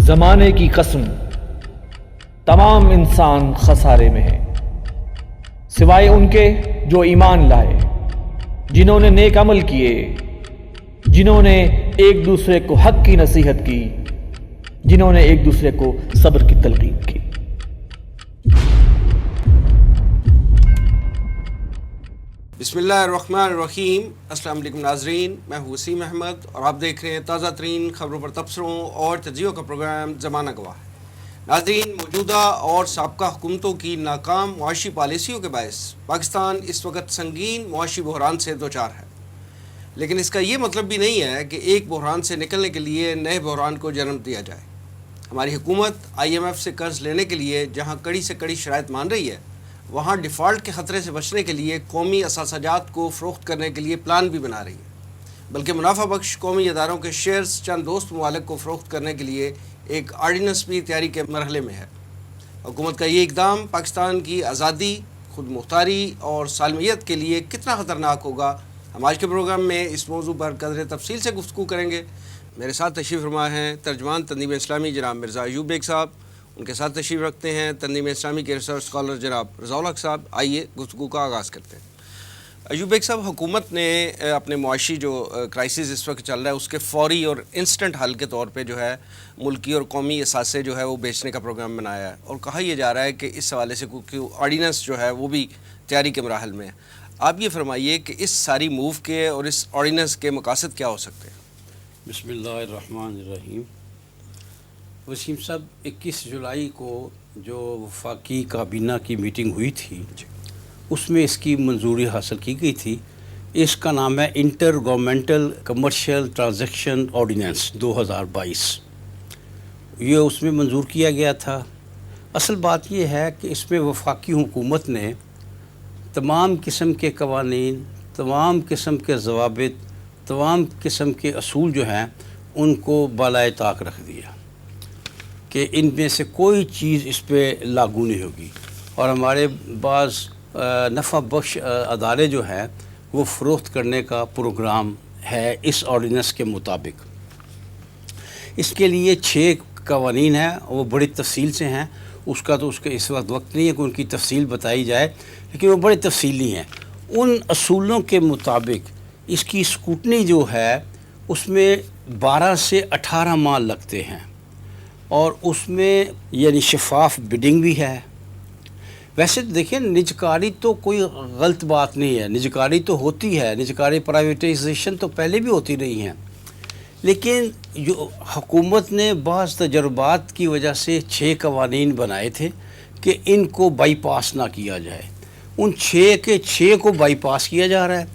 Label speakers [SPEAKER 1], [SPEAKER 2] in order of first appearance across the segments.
[SPEAKER 1] زمانے کی قسم تمام انسان خسارے میں ہے، سوائے ان کے جو ایمان لائے، جنہوں نے نیک عمل کیے، جنہوں نے ایک دوسرے کو حق کی نصیحت کی، جنہوں نے ایک دوسرے کو صبر کی تلقین کی۔
[SPEAKER 2] بسم اللہ الرحمن الرحیم۔ السلام علیکم ناظرین، میں ہوں وسیم احمد اور آپ دیکھ رہے ہیں تازہ ترین خبروں پر تبصروں اور تجزیوں کا پروگرام زمانہ گواہ ہے۔ ناظرین، موجودہ اور سابقہ حکومتوں کی ناکام معاشی پالیسیوں کے باعث پاکستان اس وقت سنگین معاشی بحران سے دوچار ہے، لیکن اس کا یہ مطلب بھی نہیں ہے کہ ایک بحران سے نکلنے کے لیے نئے بحران کو جنم دیا جائے۔ ہماری حکومت IMF سے قرض لینے کے لیے جہاں کڑی سے کڑی شرائط مان رہی ہے، وہاں ڈیفالٹ کے خطرے سے بچنے کے لیے قومی اثاثہ جات کو فروخت کرنے کے لیے پلان بھی بنا رہی ہے، بلکہ منافع بخش قومی اداروں کے شیئرز چند دوست ممالک کو فروخت کرنے کے لیے ایک آرڈیننس بھی تیاری کے مرحلے میں ہے۔ حکومت کا یہ اقدام پاکستان کی آزادی، خود مختاری اور سالمیت کے لیے کتنا خطرناک ہوگا، ہم آج کے پروگرام میں اس موضوع پر قدر تفصیل سے گفتگو کریں گے۔ میرے ساتھ تشریف فرما ہیں ترجمان تنظیم اسلامی جناب مرزا ایوب بیگ صاحب، ان کے ساتھ تشریف رکھتے ہیں تنظیم اسلامی کے ریسرچ اسکالر جناب رضا الحق صاحب۔ آئیے گفتگو کا آغاز کرتے ہیں۔ ایوب بیگ صاحب، حکومت نے اپنے معاشی جو کرائسس اس وقت چل رہا ہے اس کے فوری اور انسٹنٹ حل کے طور پہ جو ہے ملکی اور قومی اثاثے جو ہے وہ بیچنے کا پروگرام بنایا ہے، اور کہا یہ جا رہا ہے کہ اس حوالے سے کوئی آرڈیننس جو ہے وہ بھی تیاری کے مراحل میں ہے۔ آپ یہ فرمائیے کہ اس ساری موو کے اور اس آرڈیننس کے مقاصد کیا ہو سکتے ہیں؟
[SPEAKER 3] بسم اللہ الرحمن الرحیم۔ وسیم صاحب، 21 جولائی کو جو وفاقی کابینہ کی میٹنگ ہوئی تھی اس میں اس کی منظوری حاصل کی گئی تھی۔ اس کا نام ہے intergovernmental commercial transaction ordinance 2022۔ یہ اس میں منظور کیا گیا تھا۔ اصل بات یہ ہے کہ اس میں وفاقی حکومت نے تمام قسم کے قوانین، تمام قسم کے ضوابط، تمام قسم کے اصول جو ہیں ان کو بالائے طاق رکھ دیا کہ ان میں سے کوئی چیز اس پہ لاگو نہیں ہوگی، اور ہمارے بعض نفع بخش ادارے جو ہیں وہ فروخت کرنے کا پروگرام ہے اس آرڈیننس کے مطابق۔ اس کے لیے 6 قوانین ہیں، وہ بڑی تفصیل سے ہیں، اس کا اس وقت نہیں ہے کہ ان کی تفصیل بتائی جائے، لیکن وہ بڑے تفصیلی ہیں۔ ان اصولوں کے مطابق اس کی اسکوٹنی جو ہے اس میں 12 سے 18 ماہ لگتے ہیں، اور اس میں یعنی شفاف بڈنگ بھی ہے۔ ویسے دیکھیں، نجکاری تو کوئی غلط بات نہیں ہے، نجکاری تو ہوتی ہے، نجکاری پرائیویٹائزیشن تو پہلے بھی ہوتی رہی ہیں، لیکن جو حکومت نے بعض تجربات کی وجہ سے 6 قوانین بنائے تھے کہ ان کو بائی پاس نہ کیا جائے۔ ان 6 کے 6 کو بائی پاس کیا جا رہا ہے،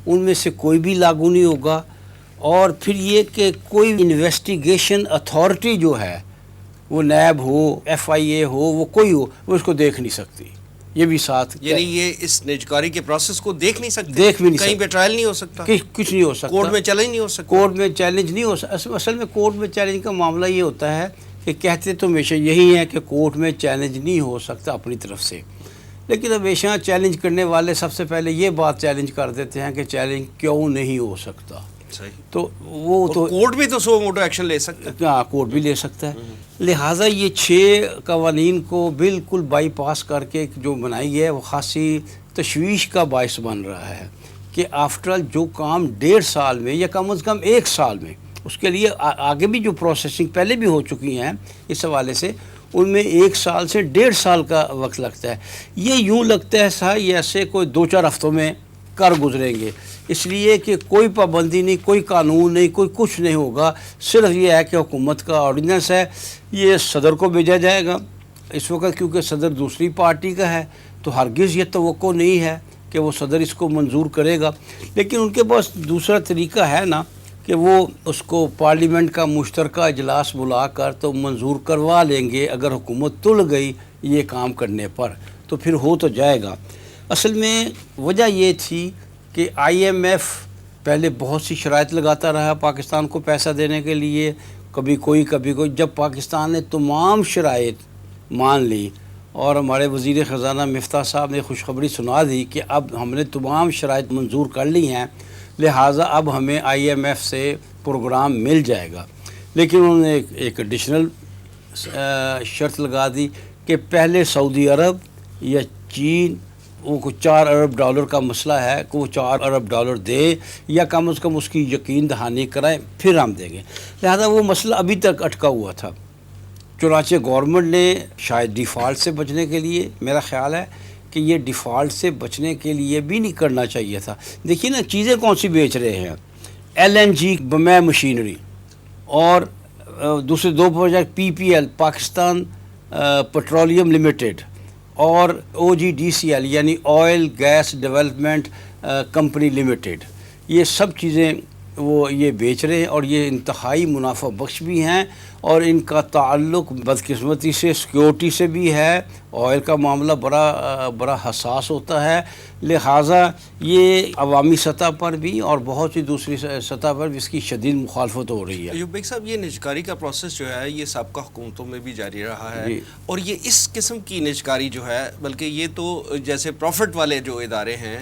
[SPEAKER 3] ان میں سے کوئی بھی لاگو نہیں ہوگا۔ اور پھر یہ کہ کوئی انویسٹیگیشن اتھارٹی جو ہے، وہ نیب ہو، FIA ہو، وہ کوئی ہو، وہ اس کو دیکھ نہیں سکتی۔ یہ بھی ساتھ،
[SPEAKER 2] یعنی یہ اس نجکاری کے پروسیس کو دیکھ نہیں سکتے،
[SPEAKER 3] دیکھ بھی نہیں
[SPEAKER 2] کہیں پہ ٹرائل نہیں ہو سکتا،
[SPEAKER 3] کچھ نہیں ہو سکتا،
[SPEAKER 2] کورٹ میں چیلنج نہیں ہو سکتا،
[SPEAKER 3] کورٹ میں چیلنج نہیں ہو سکتا۔ اصل میں کورٹ میں چیلنج کا معاملہ یہ ہوتا ہے کہ کہتے تو ہمیشہ یہی ہے کہ کورٹ میں چیلنج نہیں ہو سکتا اپنی طرف سے، لیکن ہمیشہ چیلنج کرنے والے سب سے پہلے یہ بات چیلنج کر دیتے ہیں کہ چیلنج کیوں نہیں ہو سکتا۔
[SPEAKER 2] صحیح،
[SPEAKER 3] تو وہ تو
[SPEAKER 2] کورٹ بھی تو سو موٹو ایکشن لے سکتا ہے،
[SPEAKER 3] ہاں، کورٹ بھی لے سکتا ہے۔ لہٰذا یہ 6 قوانین کو بالکل بائی پاس کر کے جو بنائی ہے وہ خاصی تشویش کا باعث بن رہا ہے کہ آفٹر آل جو کام 1.5 سال میں یا کم از کم 1 سال میں، اس کے لیے آگے بھی جو پروسیسنگ پہلے بھی ہو چکی ہیں اس حوالے سے، ان میں 1 سال سے 1.5 سال کا وقت لگتا ہے۔ یہ یوں لگتا ہے سا یہ ایسے کوئی 2-4 ہفتوں میں کر گزریں گے، اس لیے کہ کوئی پابندی نہیں، کوئی قانون نہیں، کوئی کچھ نہیں ہوگا۔ صرف یہ ہے کہ حکومت کا آرڈیننس ہے، یہ صدر کو بھیجا جائے گا۔ اس وقت کیونکہ صدر دوسری پارٹی کا ہے تو ہرگز یہ توقع نہیں ہے کہ وہ صدر اس کو منظور کرے گا، لیکن ان کے پاس دوسرا طریقہ ہے نا کہ وہ اس کو پارلیمنٹ کا مشترکہ اجلاس بلا کر تو منظور کروا لیں گے۔ اگر حکومت تل گئی یہ کام کرنے پر تو پھر ہو تو جائے گا۔ اصل میں وجہ یہ تھی کہ IMF پہلے بہت سی شرائط لگاتا رہا پاکستان کو پیسہ دینے کے لیے، کبھی کوئی۔ جب پاکستان نے تمام شرائط مان لی اور ہمارے وزیر خزانہ مفتاح صاحب نے خوشخبری سنا دی کہ اب ہم نے تمام شرائط منظور کر لی ہیں، لہٰذا اب ہمیں IMF سے پروگرام مل جائے گا۔ لیکن انہوں نے ایک ایڈیشنل شرط لگا دی کہ پہلے سعودی عرب یا چین وہ کو $4 ارب کا مسئلہ ہے کہ وہ $4 ارب دے یا کم از کم اس کی یقین دہانی کرائیں، پھر ہم دیں گے۔ لہذا وہ مسئلہ ابھی تک اٹکا ہوا تھا۔ چنانچہ گورنمنٹ نے شاید ڈیفالٹ سے بچنے کے لیے، میرا خیال ہے کہ یہ ڈیفالٹ سے بچنے کے لیے بھی نہیں کرنا چاہیے تھا۔ دیکھیے نا چیزیں کون سی بیچ رہے ہیں، LNG بمے مشینری، اور دوسرے 2 project PPL Pakistan petroleum limited اور OGDCL یعنی oil gas development company limited, یہ سب چیزیں وہ یہ بیچ رہے ہیں، اور یہ انتہائی منافع بخش بھی ہیں، اور ان کا تعلق بدقسمتی سے سیکیورٹی سے بھی ہے۔ آئل کا معاملہ بڑا حساس ہوتا ہے، لہٰذا یہ عوامی سطح پر بھی اور بہت سی دوسری سطح پر بھی اس کی شدید مخالفت ہو رہی ہے۔
[SPEAKER 2] ایوب بیگ صاحب، یہ نجکاری کا پروسیس جو ہے یہ سابقہ حکومتوں میں بھی جاری رہا ہے، اور یہ اس قسم کی نجکاری جو ہے، بلکہ یہ تو جیسے پروفٹ والے جو ادارے ہیں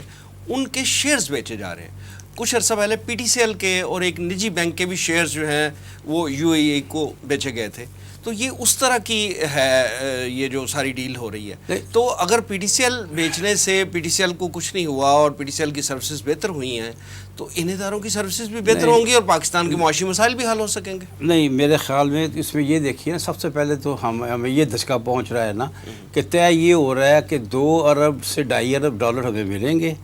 [SPEAKER 2] ان کے شیئرز بیچے جا رہے ہیں۔ کچھ عرصہ پہلے PTCL کے اور ایک نجی بینک کے بھی شیئرز جو ہیں وہ UAE کو بیچے گئے تھے۔ تو یہ اس طرح کی ہے یہ جو ساری ڈیل ہو رہی ہے۔ تو اگر PTCL بیچنے سے PTCL کو کچھ نہیں ہوا اور PTCL کی سروسز بہتر ہوئی ہیں تو ان اداروں کی سروسز بھی بہتر ہوں گی اور پاکستان کے معاشی مسائل بھی حل ہو سکیں گے۔
[SPEAKER 3] نہیں، میرے خیال میں اس میں یہ دیکھیے نا، سب سے پہلے تو ہمیں یہ دھچکا پہنچ رہا ہے نا کہ طے یہ ہو رہا ہے کہ $2 ارب سے $2.5 ارب ہمیں ملیں گے،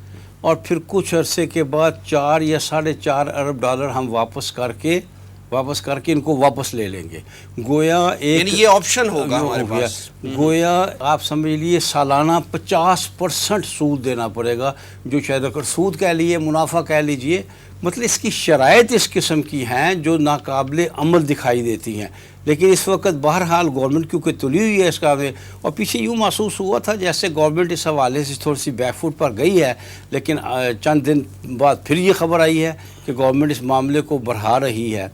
[SPEAKER 3] اور پھر کچھ عرصے کے بعد $4 یا $4.5 ارب ہم واپس کر کے ان کو واپس لے لیں گے۔ گویا
[SPEAKER 2] یعنی یہ آپشن ہوگا ہمارے پاس،
[SPEAKER 3] گویا آپ سمجھ لیے سالانہ 50% سود دینا پڑے گا، جو شاید اگر سود کہہ لیے، منافع کہہ لیجئے، مطلب اس کی شرائط اس قسم کی ہیں جو ناقابل عمل دکھائی دیتی ہیں۔ لیکن اس وقت بہرحال گورنمنٹ کیونکہ تلی ہوئی ہے اس کا میں، اور پیچھے یوں محسوس ہوا تھا جیسے گورنمنٹ اس حوالے سے تھوڑی سی بیک فوٹ پر گئی ہے، لیکن چند دن بعد پھر یہ خبر آئی ہے کہ گورنمنٹ اس معاملے کو بڑھا رہی ہے۔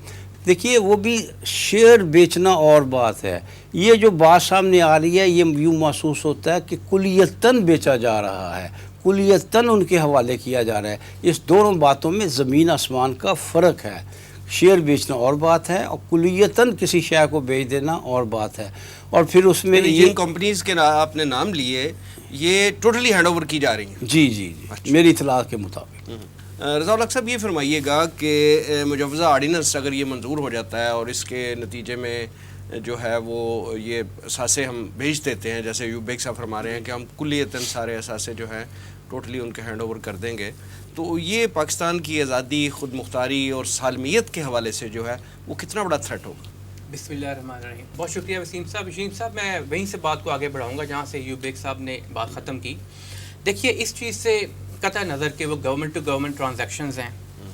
[SPEAKER 3] دیکھیے وہ بھی شیئر بیچنا اور بات ہے، یہ جو بات سامنے آ رہی ہے یہ یوں محسوس ہوتا ہے کہ کلیتاً بیچا جا رہا ہے، کلیتاً ان کے حوالے کیا جا رہا ہے۔ اس دونوں باتوں میں زمین آسمان کا فرق ہے، شیئر بیچنا اور بات ہے اور کلیتاً کسی شے کو بیچ دینا اور بات ہے۔ اور پھر اس میں
[SPEAKER 2] جن کمپنیز کے آپ نے نام لیے یہ ٹوٹلی ہینڈ اوور کی جا رہی ہیں؟
[SPEAKER 3] جی میری اطلاع کے مطابق۔
[SPEAKER 2] رضا الحق صاحب، یہ فرمائیے گا کہ مجوزہ آرڈیننس اگر یہ منظور ہو جاتا ہے اور اس کے نتیجے میں جو ہے وہ یہ اثاثے ہم بھیج دیتے ہیں، جیسے ایوب بیگ صاحب فرما رہے ہیں کہ ہم کلیتاً سارے اثاثے جو ہیں ٹوٹلی ان کے ہینڈ اوور کر دیں گے، تو یہ پاکستان کی آزادی، خود مختاری اور سالمیت کے حوالے سے جو ہے وہ کتنا بڑا تھریٹ ہوگا؟
[SPEAKER 4] بسم اللہ الرحمن الرحیم۔ بہت شکریہ وسیم صاحب۔ میں وہیں سے بات کو آگے بڑھاؤں گا جہاں سے ایوب بیگ صاحب نے بات ختم کی۔ دیکھیے اس چیز سے قطع نظر کہ وہ گورنمنٹ ٹو گورنمنٹ ٹرانزیکشنز ہیں،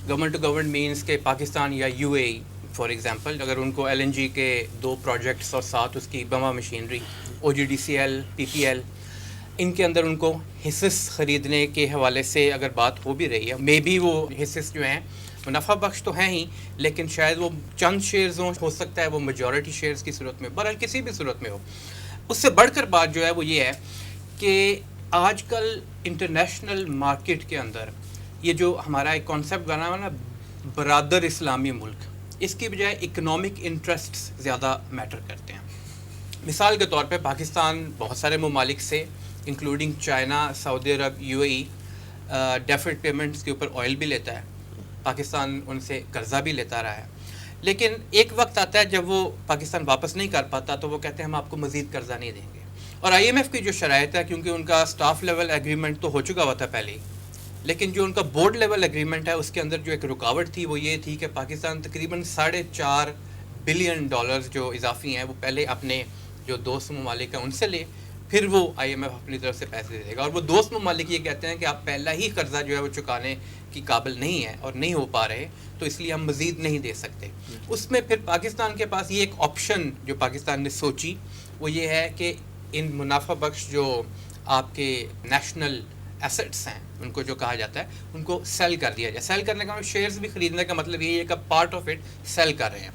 [SPEAKER 4] گورنمنٹ ٹو گورنمنٹ مینس کہ پاکستان یا UAE فار ایگزامپل اگر ان کو LNG کے 2 پروجیکٹس اور ساتھ اس کی بما مشینری OGDCL PPL ان کے اندر ان کو حصص خریدنے کے حوالے سے اگر بات ہو بھی رہی ہے، مے بی وہ حصص جو ہیں منافع بخش تو ہیں ہی، لیکن شاید وہ چند شیئرز ہو سکتا ہے وہ میجورٹی شیئرز کی صورت میں، بہرحال کسی بھی صورت میں ہو۔ اس سے بڑھ کر بات جو ہے وہ یہ ہے کہ آج کل انٹرنیشنل مارکیٹ کے اندر یہ جو ہمارا ایک کانسیپٹ بنا ہوا نا برادر اسلامی ملک، اس کی بجائے اکنامک انٹرسٹس زیادہ میٹر کرتے ہیں۔ مثال کے طور پہ پاکستان بہت سارے ممالک سے انکلوڈنگ چائنا، سعودی عرب، UAE ڈیفرڈ پیمنٹس کے اوپر آئل بھی لیتا ہے، پاکستان ان سے قرضہ بھی لیتا رہا ہے، لیکن ایک وقت آتا ہے جب وہ پاکستان واپس نہیں کر پاتا تو وہ کہتے ہیں ہم آپ کو مزید قرضہ نہیں دیں گے۔ اور IMF کی جو شرائط ہے، کیونکہ ان کا سٹاف لیول ایگریمنٹ تو ہو چکا ہوا تھا پہلے ہی، لیکن جو ان کا بورڈ لیول ایگریمنٹ ہے اس کے اندر جو ایک رکاوٹ تھی وہ یہ تھی کہ پاکستان تقریباً $4.5 بلین جو اضافی ہیں وہ پہلے اپنے جو دوست ممالک ہیں ان سے لے، پھر وہ IMF اپنی طرف سے پیسے دے گا، اور وہ دوست ممالک یہ کہتے ہیں کہ آپ پہلا ہی قرضہ جو ہے وہ چکانے کی قابل نہیں ہے اور نہیں ہو پا رہے، تو اس لیے ہم مزید نہیں دے سکتے۔ اس میں پھر پاکستان کے پاس یہ ایک آپشن جو پاکستان نے سوچی وہ یہ ہے کہ ان منافع بخش جو آپ کے نیشنل ایسٹس ہیں ان کو جو کہا جاتا ہے ان کو سیل کر دیا جائے۔ سیل کرنے کا شیئرز بھی خریدنے کا مطلب یہ ہے کہ پارٹ آف اٹ سیل کر رہے ہیں۔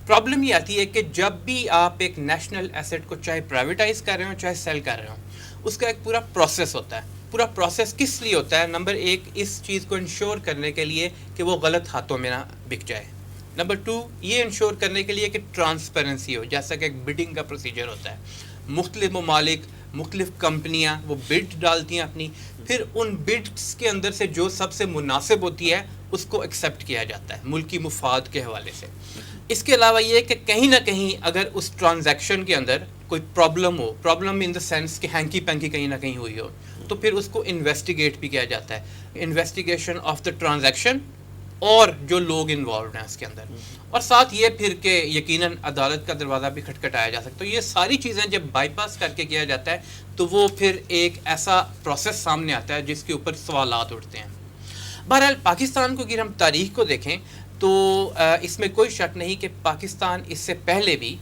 [SPEAKER 4] پرابلم یہ آتی ہے کہ جب بھی آپ ایک نیشنل ایسٹ کو چاہے پرائیویٹائز کر رہے ہوں چاہے سیل کر رہے ہوں، اس کا ایک پورا پروسیس ہوتا ہے. پورا پروسیس کس لیے ہوتا ہے؟ نمبر 1 اس چیز کو انشور کرنے کے لیے کہ وہ غلط ہاتھوں میں نہ بک جائے. نمبر 2 یہ انشور کرنے کے لیے کہ ٹرانسپیرنسی ہو، جیسا کہ ایک بڈنگ کا پروسیجر ہوتا ہے. مختلف ممالک، مختلف کمپنیاں وہ بڈ ڈالتی ہیں اپنی، پھر ان بڈس کے اندر سے جو سب سے مناسب ہوتی ہے اس کو ایکسیپٹ کیا جاتا ہے ملکی مفاد کے حوالے سے. اس کے علاوہ یہ کہ کہیں نہ کہیں اگر اس ٹرانزیکشن کے اندر کوئی problem who, problem in the sense کہ ہینکی پینکی کہیں نہ کہیں ہوئی ہو، تو پھر اس کو انویسٹیگیٹ بھی کیا جاتا ہے. انویسٹیگیشن آف دا ٹرانزیکشن اور جو لوگ انوالوڈ ہیں اس کے اندر، اور ساتھ یہ پھر کہ یقیناً عدالت کا دروازہ بھی کھٹکھٹایا جا سکتا ہے. یہ ساری چیزیں جب بائی پاس کر کے کیا جاتا ہے تو وہ پھر ایک ایسا پروسیس سامنے آتا ہے جس کے اوپر سوالات اٹھتے ہیں. بہرحال پاکستان کو اگر ہم تاریخ کو دیکھیں تو اس میں کوئی شک نہیں کہ پاکستان اس سے پہلے بھی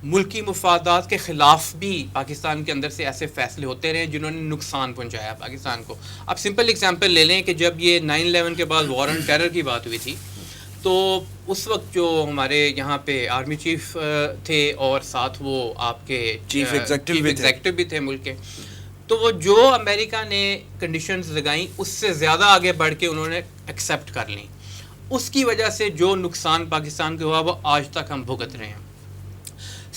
[SPEAKER 4] ملکی مفادات کے خلاف بھی پاکستان کے اندر سے ایسے فیصلے ہوتے رہے جنہوں نے نقصان پہنچایا پاکستان کو. آپ سمپل ایگزامپل لے لیں کہ جب یہ 9/11 کے بعد وار آن ٹیرر کی بات ہوئی تھی تو اس وقت جو ہمارے یہاں پہ آرمی چیف تھے اور ساتھ وہ آپ کے
[SPEAKER 2] چیف
[SPEAKER 4] ایگزیکٹو بھی تھے ملک کے، تو وہ جو امریکہ نے کنڈیشنز لگائیں اس سے زیادہ آگے بڑھ کے انہوں نے ایکسیپٹ کر لیں. اس کی وجہ سے جو نقصان پاکستان کو ہوا وہ آج تک ہم بھگت رہے ہیں.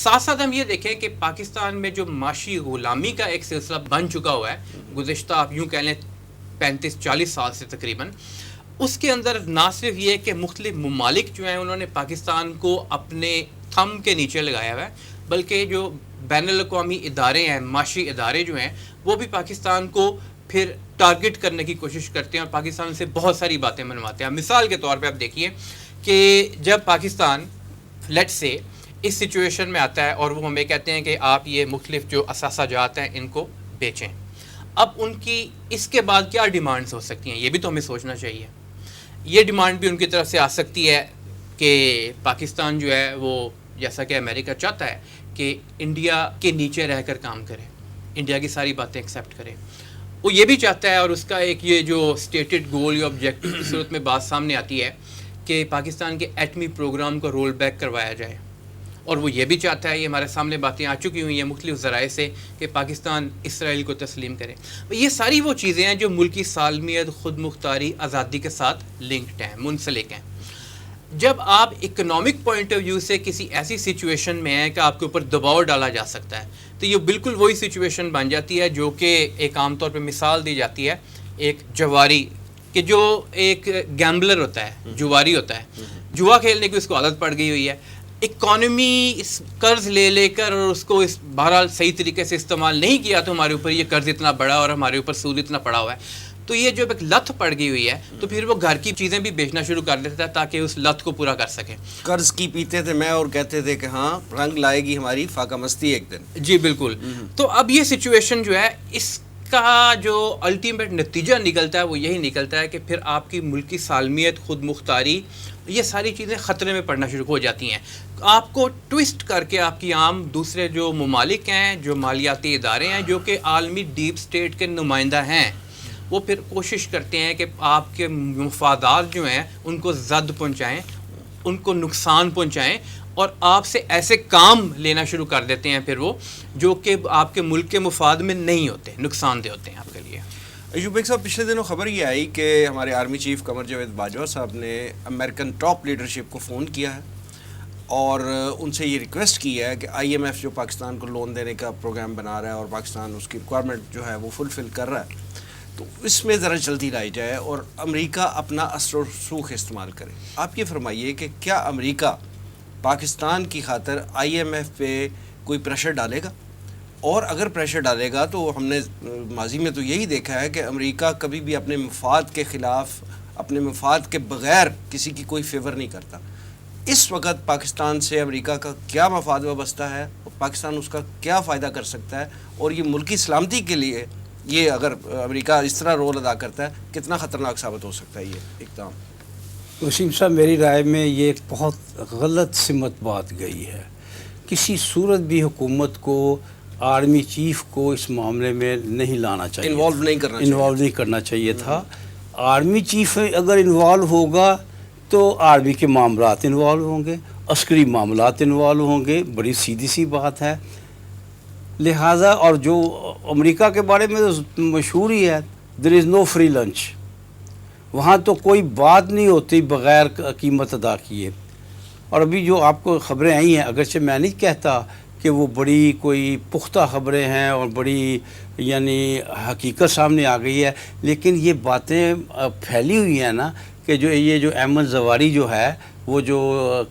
[SPEAKER 4] ساتھ ساتھ ہم یہ دیکھیں کہ پاکستان میں جو معاشی غلامی کا ایک سلسلہ بن چکا ہوا ہے گزشتہ آپ یوں کہہ لیں 35-40 سال سے تقریباً، اس کے اندر نہ صرف یہ کہ مختلف ممالک جو ہیں انہوں نے پاکستان کو اپنے تھم کے نیچے لگایا ہوا ہے، بلکہ جو بین الاقوامی ادارے ہیں، معاشی ادارے جو ہیں، وہ بھی پاکستان کو پھر ٹارگٹ کرنے کی کوشش کرتے ہیں اور پاکستان سے بہت ساری باتیں منواتے ہیں. مثال کے طور پہ آپ دیکھیے کہ جب پاکستان لیٹ سے اس سچویشن میں آتا ہے اور وہ ہمیں کہتے ہیں کہ آپ یہ مختلف جو اثاثہ جات ہیں ان کو بیچیں، اب ان کی اس کے بعد کیا ڈیمانڈز ہو سکتی ہیں یہ بھی تو ہمیں سوچنا چاہیے. یہ ڈیمانڈ بھی ان کی طرف سے آ سکتی ہے کہ پاکستان جو ہے وہ جیسا کہ امریکہ چاہتا ہے کہ انڈیا کے نیچے رہ کر کام کرے، انڈیا کی ساری باتیں ایکسیپٹ کرے. وہ یہ بھی چاہتا ہے اور اس کا ایک یہ جو اسٹیٹڈ گول یا آبجیکٹو کی صورت میں بات سامنے آتی ہے کہ پاکستان کے ایٹمی پروگرام کو رول بیک کروایا جائے. اور وہ یہ بھی چاہتا ہے، یہ ہمارے سامنے باتیں آ چکی ہوئی ہیں مختلف ذرائع سے، کہ پاکستان اسرائیل کو تسلیم کرے. یہ ساری وہ چیزیں ہیں جو ملکی سالمیت، خود مختاری، آزادی کے ساتھ لنکڈ ہیں، منسلک ہیں. جب آپ اکنامک پوائنٹ آف ویو سے کسی ایسی سچویشن میں ہیں کہ آپ کے اوپر دباؤ ڈالا جا سکتا ہے تو یہ بالکل وہی سچویشن بن جاتی ہے جو کہ ایک عام طور پہ مثال دی جاتی ہے ایک جواری، کہ جو ایک گیمبلر ہوتا ہے، جواری ہوتا ہے، جوا کھیلنے کی اس کو عادت پڑ گئی ہوئی ہے. اکانومی اس قرض لے لے کر اور اس کو اس بہرحال صحیح طریقے سے استعمال نہیں کیا تو ہمارے اوپر یہ قرض اتنا بڑا اور ہمارے اوپر سود اتنا پڑا ہوا ہے. تو یہ جو ایک لت پڑ گئی ہوئی ہے تو پھر وہ گھر کی چیزیں بھی بیچنا شروع کر دیتا ہے تاکہ اس لت کو پورا کر سکے.
[SPEAKER 2] قرض کی پیتے تھے میں اور کہتے تھے کہ ہاں رنگ لائے گی ہماری فاقہ مستی ایک دن.
[SPEAKER 4] جی بالکل. تو اب یہ سچویشن جو ہے اس کا جو الٹیمیٹ نتیجہ نکلتا ہے وہ یہی نکلتا ہے کہ پھر آپ کی ملکی سالمیت، خود مختاری، یہ ساری چیزیں خطرے میں پڑنا شروع ہو جاتی ہیں. آپ کو ٹوسٹ کر کے آپ کی عام دوسرے جو ممالک ہیں، جو مالیاتی ادارے ہیں، جو کہ عالمی ڈیپ سٹیٹ کے نمائندہ ہیں، وہ پھر کوشش کرتے ہیں کہ آپ کے مفادات جو ہیں ان کو زد پہنچائیں، ان کو نقصان پہنچائیں اور آپ سے ایسے کام لینا شروع کر دیتے ہیں پھر وہ جو کہ آپ کے ملک کے مفاد میں نہیں ہوتے، نقصان دہ ہوتے ہیں آپ کے لیے.
[SPEAKER 2] ایوب بیگ صاحب، پچھلے دنوں خبر یہ آئی کہ ہمارے آرمی چیف قمر جاوید باجوہ صاحب نے امریکن ٹاپ لیڈرشپ کو فون کیا ہے اور ان سے یہ ریکویسٹ کی ہے کہ آئی ایم ایف جو پاکستان کو لون دینے کا پروگرام بنا رہا ہے اور پاکستان اس کی ریکوائرمنٹ جو ہے وہ فلفل کر رہا ہے تو اس میں ذرا جلدی لائی جائے اور امریکہ اپنا اثر و رسوخ استعمال کرے. آپ یہ فرمائیے کہ کیا امریکہ پاکستان کی خاطر آئی ایم ایف پہ کوئی پریشر ڈالے گا؟ اور اگر پریشر ڈالے گا تو ہم نے ماضی میں تو یہی دیکھا ہے کہ امریکہ کبھی بھی اپنے مفاد کے خلاف، اپنے مفاد کے بغیر کسی کی کوئی فیور نہیں کرتا. اس وقت پاکستان سے امریکہ کا کیا مفاد وابستہ ہے، پاکستان اس کا کیا فائدہ کر سکتا ہے، اور یہ ملکی سلامتی کے لیے یہ اگر امریکہ اس طرح رول ادا کرتا ہے کتنا خطرناک ثابت ہو سکتا ہے یہ اقدام؟
[SPEAKER 3] وسیم صاحب، میری رائے میں یہ ایک بہت غلط سمت بات گئی ہے. کسی صورت بھی حکومت کو، آرمی چیف کو اس معاملے میں نہیں لانا چاہیے،
[SPEAKER 2] انوالو نہیں کرنا چاہیے
[SPEAKER 3] تھا. آرمی چیف اگر انوالو ہوگا تو آرمی کے معاملات انوالو ہوں گے عسکری معاملات انوالو ہوں گے، بڑی سیدھی سی بات ہے. لہٰذا اور جو امریکہ کے بارے میں تو مشہور ہی ہے، دیر از نو فری لنچ. وہاں تو کوئی بات نہیں ہوتی بغیر قیمت ادا کیے. اور ابھی جو آپ کو خبریں آئی ہیں، اگرچہ میں نہیں کہتا کہ وہ بڑی کوئی پختہ خبریں ہیں اور بڑی یعنی حقیقت سامنے آ گئی ہے، لیکن یہ باتیں پھیلی ہوئی ہیں نا کہ یہ جو احمد زواری جو ہے وہ جو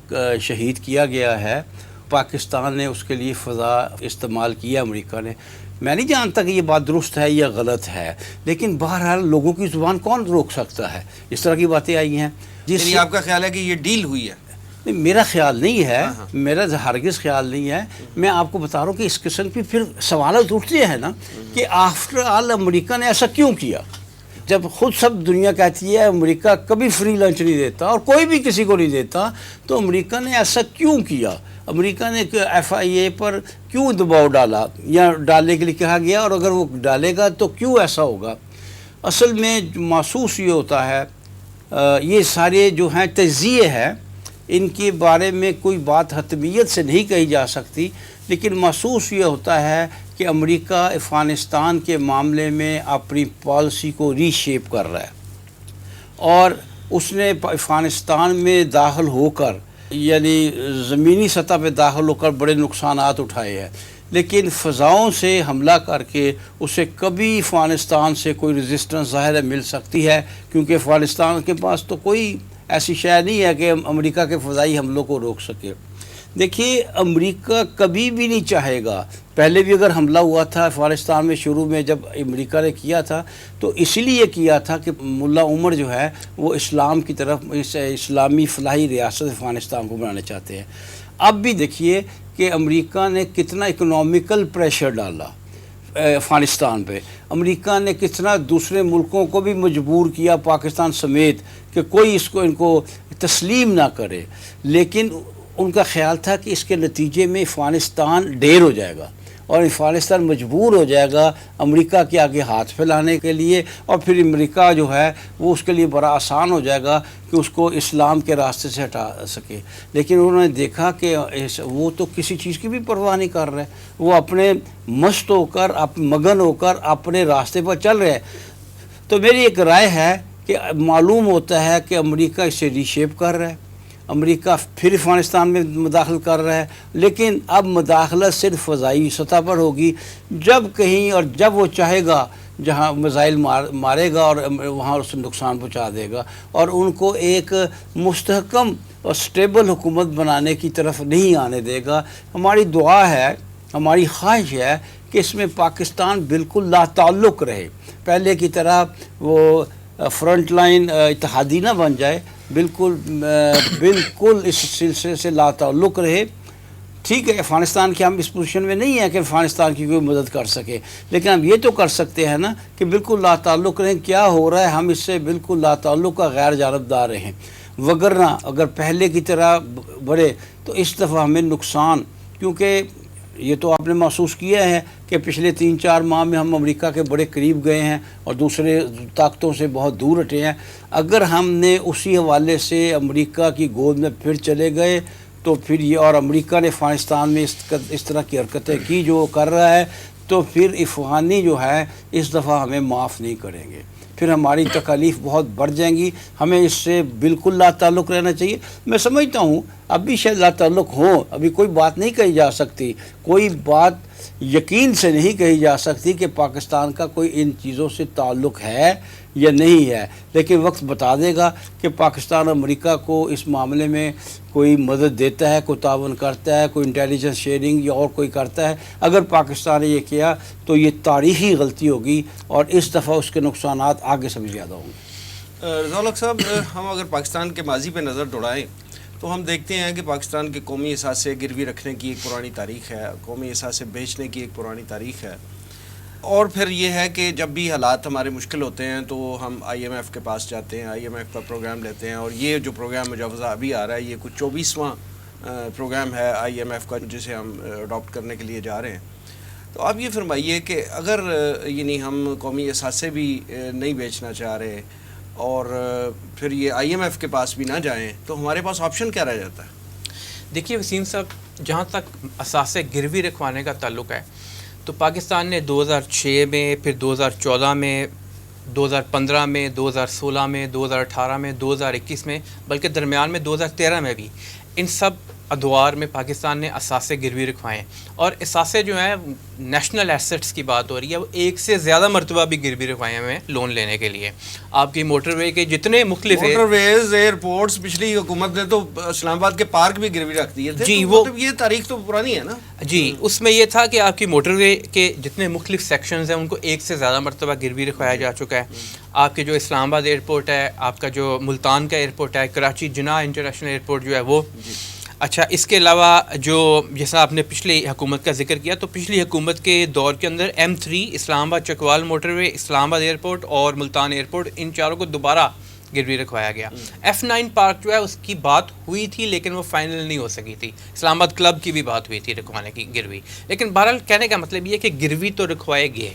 [SPEAKER 3] شہید کیا گیا ہے، پاکستان نے اس کے لیے فضا استعمال کیا امریکہ نے. میں نہیں جانتا کہ یہ بات درست ہے یا غلط ہے، لیکن بہرحال لوگوں کی زبان کون روک سکتا ہے؟ اس طرح کی باتیں آئی ہیں.
[SPEAKER 2] یعنی آپ کا خیال ہے کہ یہ ڈیل ہوئی ہے؟
[SPEAKER 3] نہیں، میرا خیال نہیں ہے، میرا ہرگز خیال نہیں ہے. میں آپ کو بتا رہا ہوں کہ اس قسم کی پھر سوالات اٹھتے ہیں نا کہ آفٹر آل امریکہ نے ایسا کیوں کیا، جب خود سب دنیا کہتی ہے امریکہ کبھی فری لنچ نہیں دیتا اور کوئی بھی کسی کو نہیں دیتا، تو امریکہ نے ایسا کیوں کیا؟ امریکہ نے ایف آئی اے پر کیوں دباؤ ڈالا یا ڈالنے کے لیے کہا گیا، اور اگر وہ ڈالے گا تو کیوں ایسا ہوگا؟ اصل میں محسوس یہ ہوتا ہے، یہ سارے جو ہیں تجزیے ہیں، ان کے بارے میں کوئی بات حتمیت سے نہیں کہی جا سکتی، لیکن محسوس یہ ہوتا ہے کہ امریکہ افغانستان کے معاملے میں اپنی پالیسی کو ری شیپ کر رہا ہے، اور اس نے افغانستان میں داخل ہو کر یعنی زمینی سطح پہ داخل ہو کر بڑے نقصانات اٹھائے ہیں، لیکن فضاؤں سے حملہ کر کے اسے کبھی افغانستان سے کوئی ریزسٹنس ظاہر ہے مل سکتی ہے، کیونکہ افغانستان کے پاس تو کوئی ایسی شے نہیں ہے کہ امریکہ کے فضائی حملوں کو روک سکے. دیکھیے، امریکہ کبھی بھی نہیں چاہے گا. پہلے بھی اگر حملہ ہوا تھا افغانستان میں، شروع میں جب امریکہ نے کیا تھا تو اسی لیے کیا تھا کہ ملا عمر جو ہے وہ اسلام کی طرف اسلامی فلاحی ریاست افغانستان کو بنانا چاہتے ہیں. اب بھی دیکھیے کہ امریکہ نے کتنا اکنامیکل پریشر ڈالا افغانستان پہ. امریکہ نے کتنا دوسرے ملکوں کو بھی مجبور کیا، پاکستان سمیت، کہ کوئی ان کو تسلیم نہ کرے. لیکن ان کا خیال تھا کہ اس کے نتیجے میں افغانستان ڈھیر ہو جائے گا اور افغانستان مجبور ہو جائے گا امریکہ کے آگے ہاتھ پھیلانے کے لیے، اور پھر امریکہ جو ہے وہ اس کے لیے بڑا آسان ہو جائے گا کہ اس کو اسلام کے راستے سے ہٹا سکے. لیکن انہوں نے دیکھا کہ وہ تو کسی چیز کی بھی پرواہ نہیں کر رہے، وہ اپنے مست ہو کر مگن ہو کر اپنے راستے پر چل رہے. تو میری ایک رائے ہے کہ معلوم ہوتا ہے کہ امریکہ اسے ری شیپ کر رہا ہے، امریکہ پھر افغانستان میں مداخلت کر رہا ہے، لیکن اب مداخلت صرف فضائی سطح پر ہوگی. جب کہیں اور جب وہ چاہے گا جہاں میزائل مارے گا اور وہاں اس نقصان پہنچا دے گا، اور ان کو ایک مستحکم اور سٹیبل حکومت بنانے کی طرف نہیں آنے دے گا. ہماری دعا ہے، ہماری خواہش ہے کہ اس میں پاکستان بالکل لا تعلق رہے، پہلے کی طرح وہ فرنٹ لائن اتحادی نہ بن جائے، بالکل اس سلسلے سے لا تعلق رہے. ٹھیک ہے، افغانستان کے ہم اس پوزیشن میں نہیں ہیں کہ افغانستان کی کوئی مدد کر سکے، لیکن ہم یہ تو کر سکتے ہیں نا کہ بالکل لا تعلق رہیں. کیا ہو رہا ہے ہم اس سے بالکل لا تعلق کا غیر جانبدار رہیں، وگرنہ اگر پہلے کی طرح بڑھے تو اس دفعہ ہمیں نقصان، کیونکہ یہ تو آپ نے محسوس کیا ہے کہ پچھلے 3-4 ماہ میں ہم امریکہ کے بڑے قریب گئے ہیں اور دوسرے طاقتوں سے بہت دور ہٹے ہیں. اگر ہم نے اسی حوالے سے امریکہ کی گود میں پھر چلے گئے تو پھر یہ، اور امریکہ نے افغانستان میں اس طرح کی حرکتیں کی جو کر رہا ہے، تو پھر افغانی جو ہے اس دفعہ ہمیں معاف نہیں کریں گے، پھر ہماری تکالیف بہت بڑھ جائیں گی. ہمیں اس سے بالکل لا تعلق رہنا چاہیے. میں سمجھتا ہوں اب بھی شاید لا تعلق ہوں، ابھی کوئی بات نہیں کہی جا سکتی، کوئی بات یقین سے نہیں کہی جا سکتی کہ پاکستان کا کوئی ان چیزوں سے تعلق ہے یا نہیں ہے، لیکن وقت بتا دے گا کہ پاکستان اور امریکہ کو اس معاملے میں کوئی مدد دیتا ہے، کوئی تعاون کرتا ہے، کوئی انٹیلیجنس شیئرنگ یا اور کوئی کرتا ہے. اگر پاکستان نے یہ کیا تو یہ تاریخی غلطی ہوگی اور اس دفعہ اس کے نقصانات آگے سے بھی زیادہ ہوں گے.
[SPEAKER 2] رضا الحق صاحب، ہم اگر پاکستان کے ماضی پہ نظر دوڑائیں تو ہم دیکھتے ہیں کہ پاکستان کے قومی اثاثے گروی رکھنے کی ایک پرانی تاریخ ہے، قومی اثاثے بیچنے کی ایک پرانی تاریخ ہے، اور پھر یہ ہے کہ جب بھی حالات ہمارے مشکل ہوتے ہیں تو ہم آئی ایم ایف کے پاس جاتے ہیں، آئی ایم ایف کا پروگرام لیتے ہیں. اور یہ جو پروگرام مجوزہ ابھی آ رہا ہے یہ کچھ 24واں پروگرام ہے آئی ایم ایف کا جسے ہم اڈاپٹ کرنے کے لیے جا رہے ہیں. تو آپ یہ فرمائیے کہ اگر یعنی ہم قومی اثاثے بھی نہیں بیچنا چاہ رہے اور پھر یہ آئی ایم ایف کے پاس بھی نہ جائیں تو ہمارے پاس آپشن کیا رہ جاتا ہے؟
[SPEAKER 4] دیکھیے وسیم صاحب، جہاں تک اثاثے گروی رکھوانے کا تعلق ہے تو پاکستان نے 2006 میں، پھر 2014 میں، 2015 میں، 2016 میں، 2018 میں، 2021 میں، بلکہ درمیان میں 2013 میں بھی ان سب ادوار میں پاکستان نے اثاثے گروی رکھوائے ہیں. اور اثاثے جو ہیں نیشنل ایسٹس کی بات ہو رہی ہے، وہ ایک سے زیادہ مرتبہ بھی گروی رکھوائے ہوئے ہیں لون لینے کے لیے. آپ کی موٹر وے کے جتنے مختلف
[SPEAKER 2] موٹر ویز، ایئرپورٹس، پچھلی حکومت نے تو اسلام آباد کے پارک بھی گروی رکھ دیے تھے.
[SPEAKER 4] جی،
[SPEAKER 2] تو
[SPEAKER 4] وہ
[SPEAKER 2] مطلب یہ تاریخ تو پرانی ہے نا.
[SPEAKER 4] جی، اس میں یہ تھا کہ آپ کی موٹر وے کے جتنے مختلف سیکشنز ہیں ان کو ایک سے زیادہ مرتبہ گروی رکھوایا جا چکا ہے. آپ کے جو اسلام آباد ایئرپورٹ ہے، آپ کا جو ملتان کا ایئرپورٹ ہے، کراچی جناح انٹرنیشنل ایئرپورٹ جو ہے وہ. اچھا، اس کے علاوہ جو جیسا آپ نے پچھلی حکومت کا ذکر کیا، تو پچھلی حکومت کے دور کے اندر M3 اسلام آباد چکوال موٹر وے، اسلام آباد ایئرپورٹ اور ملتان ایئرپورٹ، ان چاروں کو دوبارہ گروی رکھوایا گیا. F9 پارک جو ہے اس کی بات ہوئی تھی لیکن وہ فائنل نہیں ہو سکی تھی. اسلام آباد کلب کی بھی بات ہوئی تھی رکھوانے کی گروی. لیکن بہرحال کہنے کا مطلب یہ ہے کہ گروی تو رکھوائے گئے.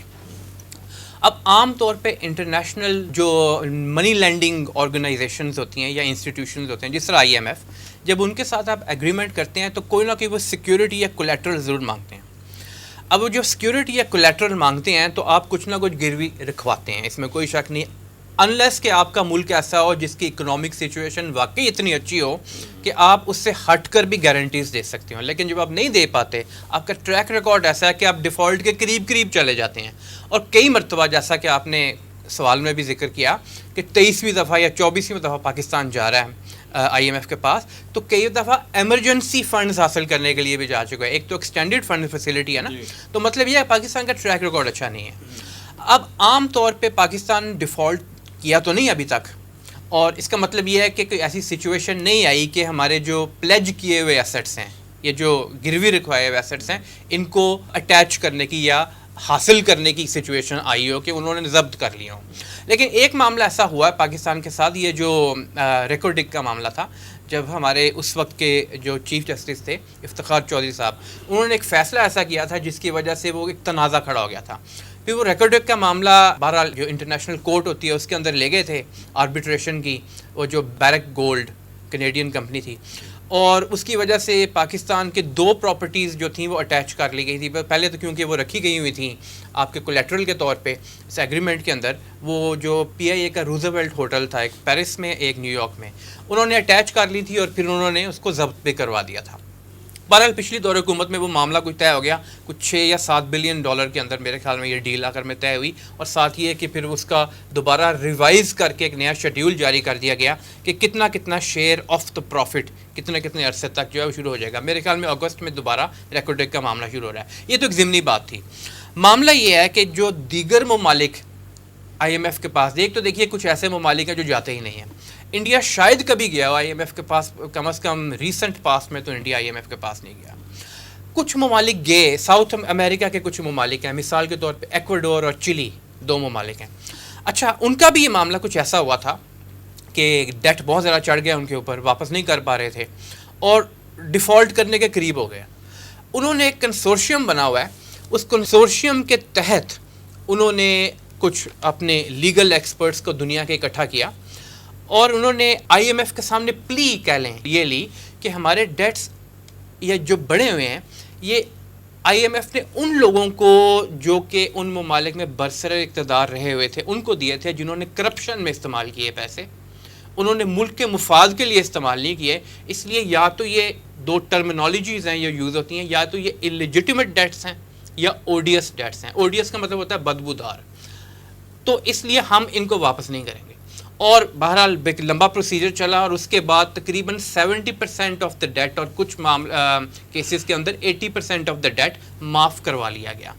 [SPEAKER 4] اب عام طور پہ انٹرنیشنل جو منی لینڈنگ آرگنائزیشنز ہوتی ہیں یا انسٹیٹیوشنز ہوتے ہیں، جس طرح IMF، جب ان کے ساتھ آپ ایگریمنٹ کرتے ہیں تو کوئی نہ کوئی وہ سیکیورٹی یا کولیٹرل ضرور مانگتے ہیں. اب وہ جو سیکیورٹی یا کولیٹرل مانگتے ہیں تو آپ کچھ نہ کچھ گروی رکھواتے ہیں، اس میں کوئی شک نہیں، انلیس کہ آپ کا ملک ایسا ہو جس کی اکنامک سچویشن واقعی اتنی اچھی ہو کہ آپ اس سے ہٹ کر بھی گارنٹیز دے سکتے ہوں. لیکن جب آپ نہیں دے پاتے، آپ کا ٹریک ریکارڈ ایسا ہے کہ آپ ڈیفالٹ کے قریب قریب چلے جاتے ہیں. اور کئی مرتبہ جیسا کہ آپ نے سوال میں بھی ذکر کیا کہ 23ویں دفعہ یا 24ویں دفعہ پاکستان جا رہا ہے IMF کے پاس، تو کئی دفعہ ایمرجنسی فنڈز حاصل کرنے کے لیے بھی جا چکا ہے. ایک تو ایکسٹینڈڈ فنڈ فیسلٹی ہے نا، تو مطلب یہ ہے پاکستان کا ٹریک ریکارڈ اچھا نہیں ہے. اب عام طور پہ پاکستان ڈیفالٹ کیا تو نہیں ابھی تک، اور اس کا مطلب یہ ہے کہ کوئی ایسی سچویشن نہیں آئی کہ ہمارے جو پلیج کیے ہوئے ایسٹس ہیں، یہ جو گروی رکھوائے ہوئے ایسٹس ہیں، ان کو اٹیچ کرنے کی یا حاصل کرنے کی سچویشن آئی ہو کہ انہوں نے ضبط کر لیا ہوں. لیکن ایک معاملہ ایسا ہوا ہے پاکستان کے ساتھ، یہ جو ریکارڈنگ کا معاملہ تھا، جب ہمارے اس وقت کے جو چیف جسٹس تھے افتخار چودھری صاحب، انہوں نے ایک فیصلہ ایسا کیا تھا جس کی وجہ سے وہ ایک تنازع کھڑا ہو گیا تھا. پھر وہ ریکارڈنگ کا معاملہ بہرحال جو انٹرنیشنل کورٹ ہوتی ہے اس کے اندر لے گئے تھے آربیٹریشن کی، وہ جو بیرک گولڈ کینیڈین کمپنی تھی، اور اس کی وجہ سے پاکستان کے 2 پراپرٹیز جو تھیں وہ اٹیچ کر لی گئی تھی. پہلے تو کیونکہ وہ رکھی گئی ہوئی تھیں آپ کے کولیٹرل کے طور پہ اس ایگریمنٹ کے اندر، وہ جو PIA کا روزویلٹ ہوٹل تھا، ایک پیرس میں ایک نیو یارک میں، انہوں نے اٹیچ کر لی تھی اور پھر انہوں نے اس کو ضبط بھی کروا دیا تھا. بہرحال پچھلی دور حکومت میں وہ معاملہ کچھ طے ہو گیا، کچھ 6 یا 7 بلین ڈالر کے اندر میرے خیال میں یہ ڈیل آخر میں طے ہوئی. اور ساتھ یہ کہ پھر اس کا دوبارہ ریوائز کر کے ایک نیا شیڈیول جاری کر دیا گیا کہ کتنا کتنا شیئر آف دا پروفٹ کتنے عرصے تک جو ہے وہ شروع ہو جائے گا. میرے خیال میں اگست میں دوبارہ ریکارڈنگ کا معاملہ شروع ہو رہا ہے. یہ تو ایک ضمنی بات تھی. معاملہ یہ ہے کہ جو دیگر ممالک IMF کے پاس، ایک تو دیکھیے کچھ ایسے ممالک ہیں جو جاتے ہی نہیں ہیں. انڈیا شاید کبھی گیا ہو IMF کے پاس، کم از کم ریسنٹ پاس میں تو انڈیا IMF کے پاس نہیں گیا. کچھ ممالک گئے، ساؤتھ امریکہ کے کچھ ممالک ہیں، مثال کے طور پہ ایکواڈور اور چلی 2 ممالک ہیں. اچھا، ان کا بھی یہ معاملہ کچھ ایسا ہوا تھا کہ ڈیٹ بہت زیادہ چڑھ گیا ان کے اوپر، واپس نہیں کر پا رہے تھے اور ڈیفالٹ کرنے کے قریب ہو گئے. انہوں نے ایک کنسورشیم بنا ہوا ہے، اس کنسورشیم کے تحت انہوں نے کچھ اپنے لیگل ایکسپرٹس کو دنیا کے اکٹھا کیا اور انہوں نے IMF کے سامنے پلی کہہ لیں یہ لی کہ ہمارے ڈیٹس یہ جو بڑے ہوئے ہیں، یہ IMF نے ان لوگوں کو جو کہ ان ممالک میں برسر اقتدار رہے ہوئے تھے ان کو دیے تھے، جنہوں نے کرپشن میں استعمال کیے پیسے، انہوں نے ملک کے مفاد کے لیے استعمال نہیں کیے. اس لیے یا تو یہ 2 ٹرمینالوجیز ہیں یہ یوز ہوتی ہیں، یا تو یہ الیجٹیمیٹ ڈیٹس ہیں یا اوڈیس ڈیٹس ہیں. اوڈیس کا مطلب ہوتا ہے بدبودار. تو اس لیے ہم ان کو واپس نہیں کریں گے. اور بہرحال ایک لمبا پروسیجر چلا اور اس کے بعد تقریباً 70% آف دا ڈیٹ اور کچھ کیسز کے اندر 80% آف دا ڈیٹ معاف کروا لیا گیا.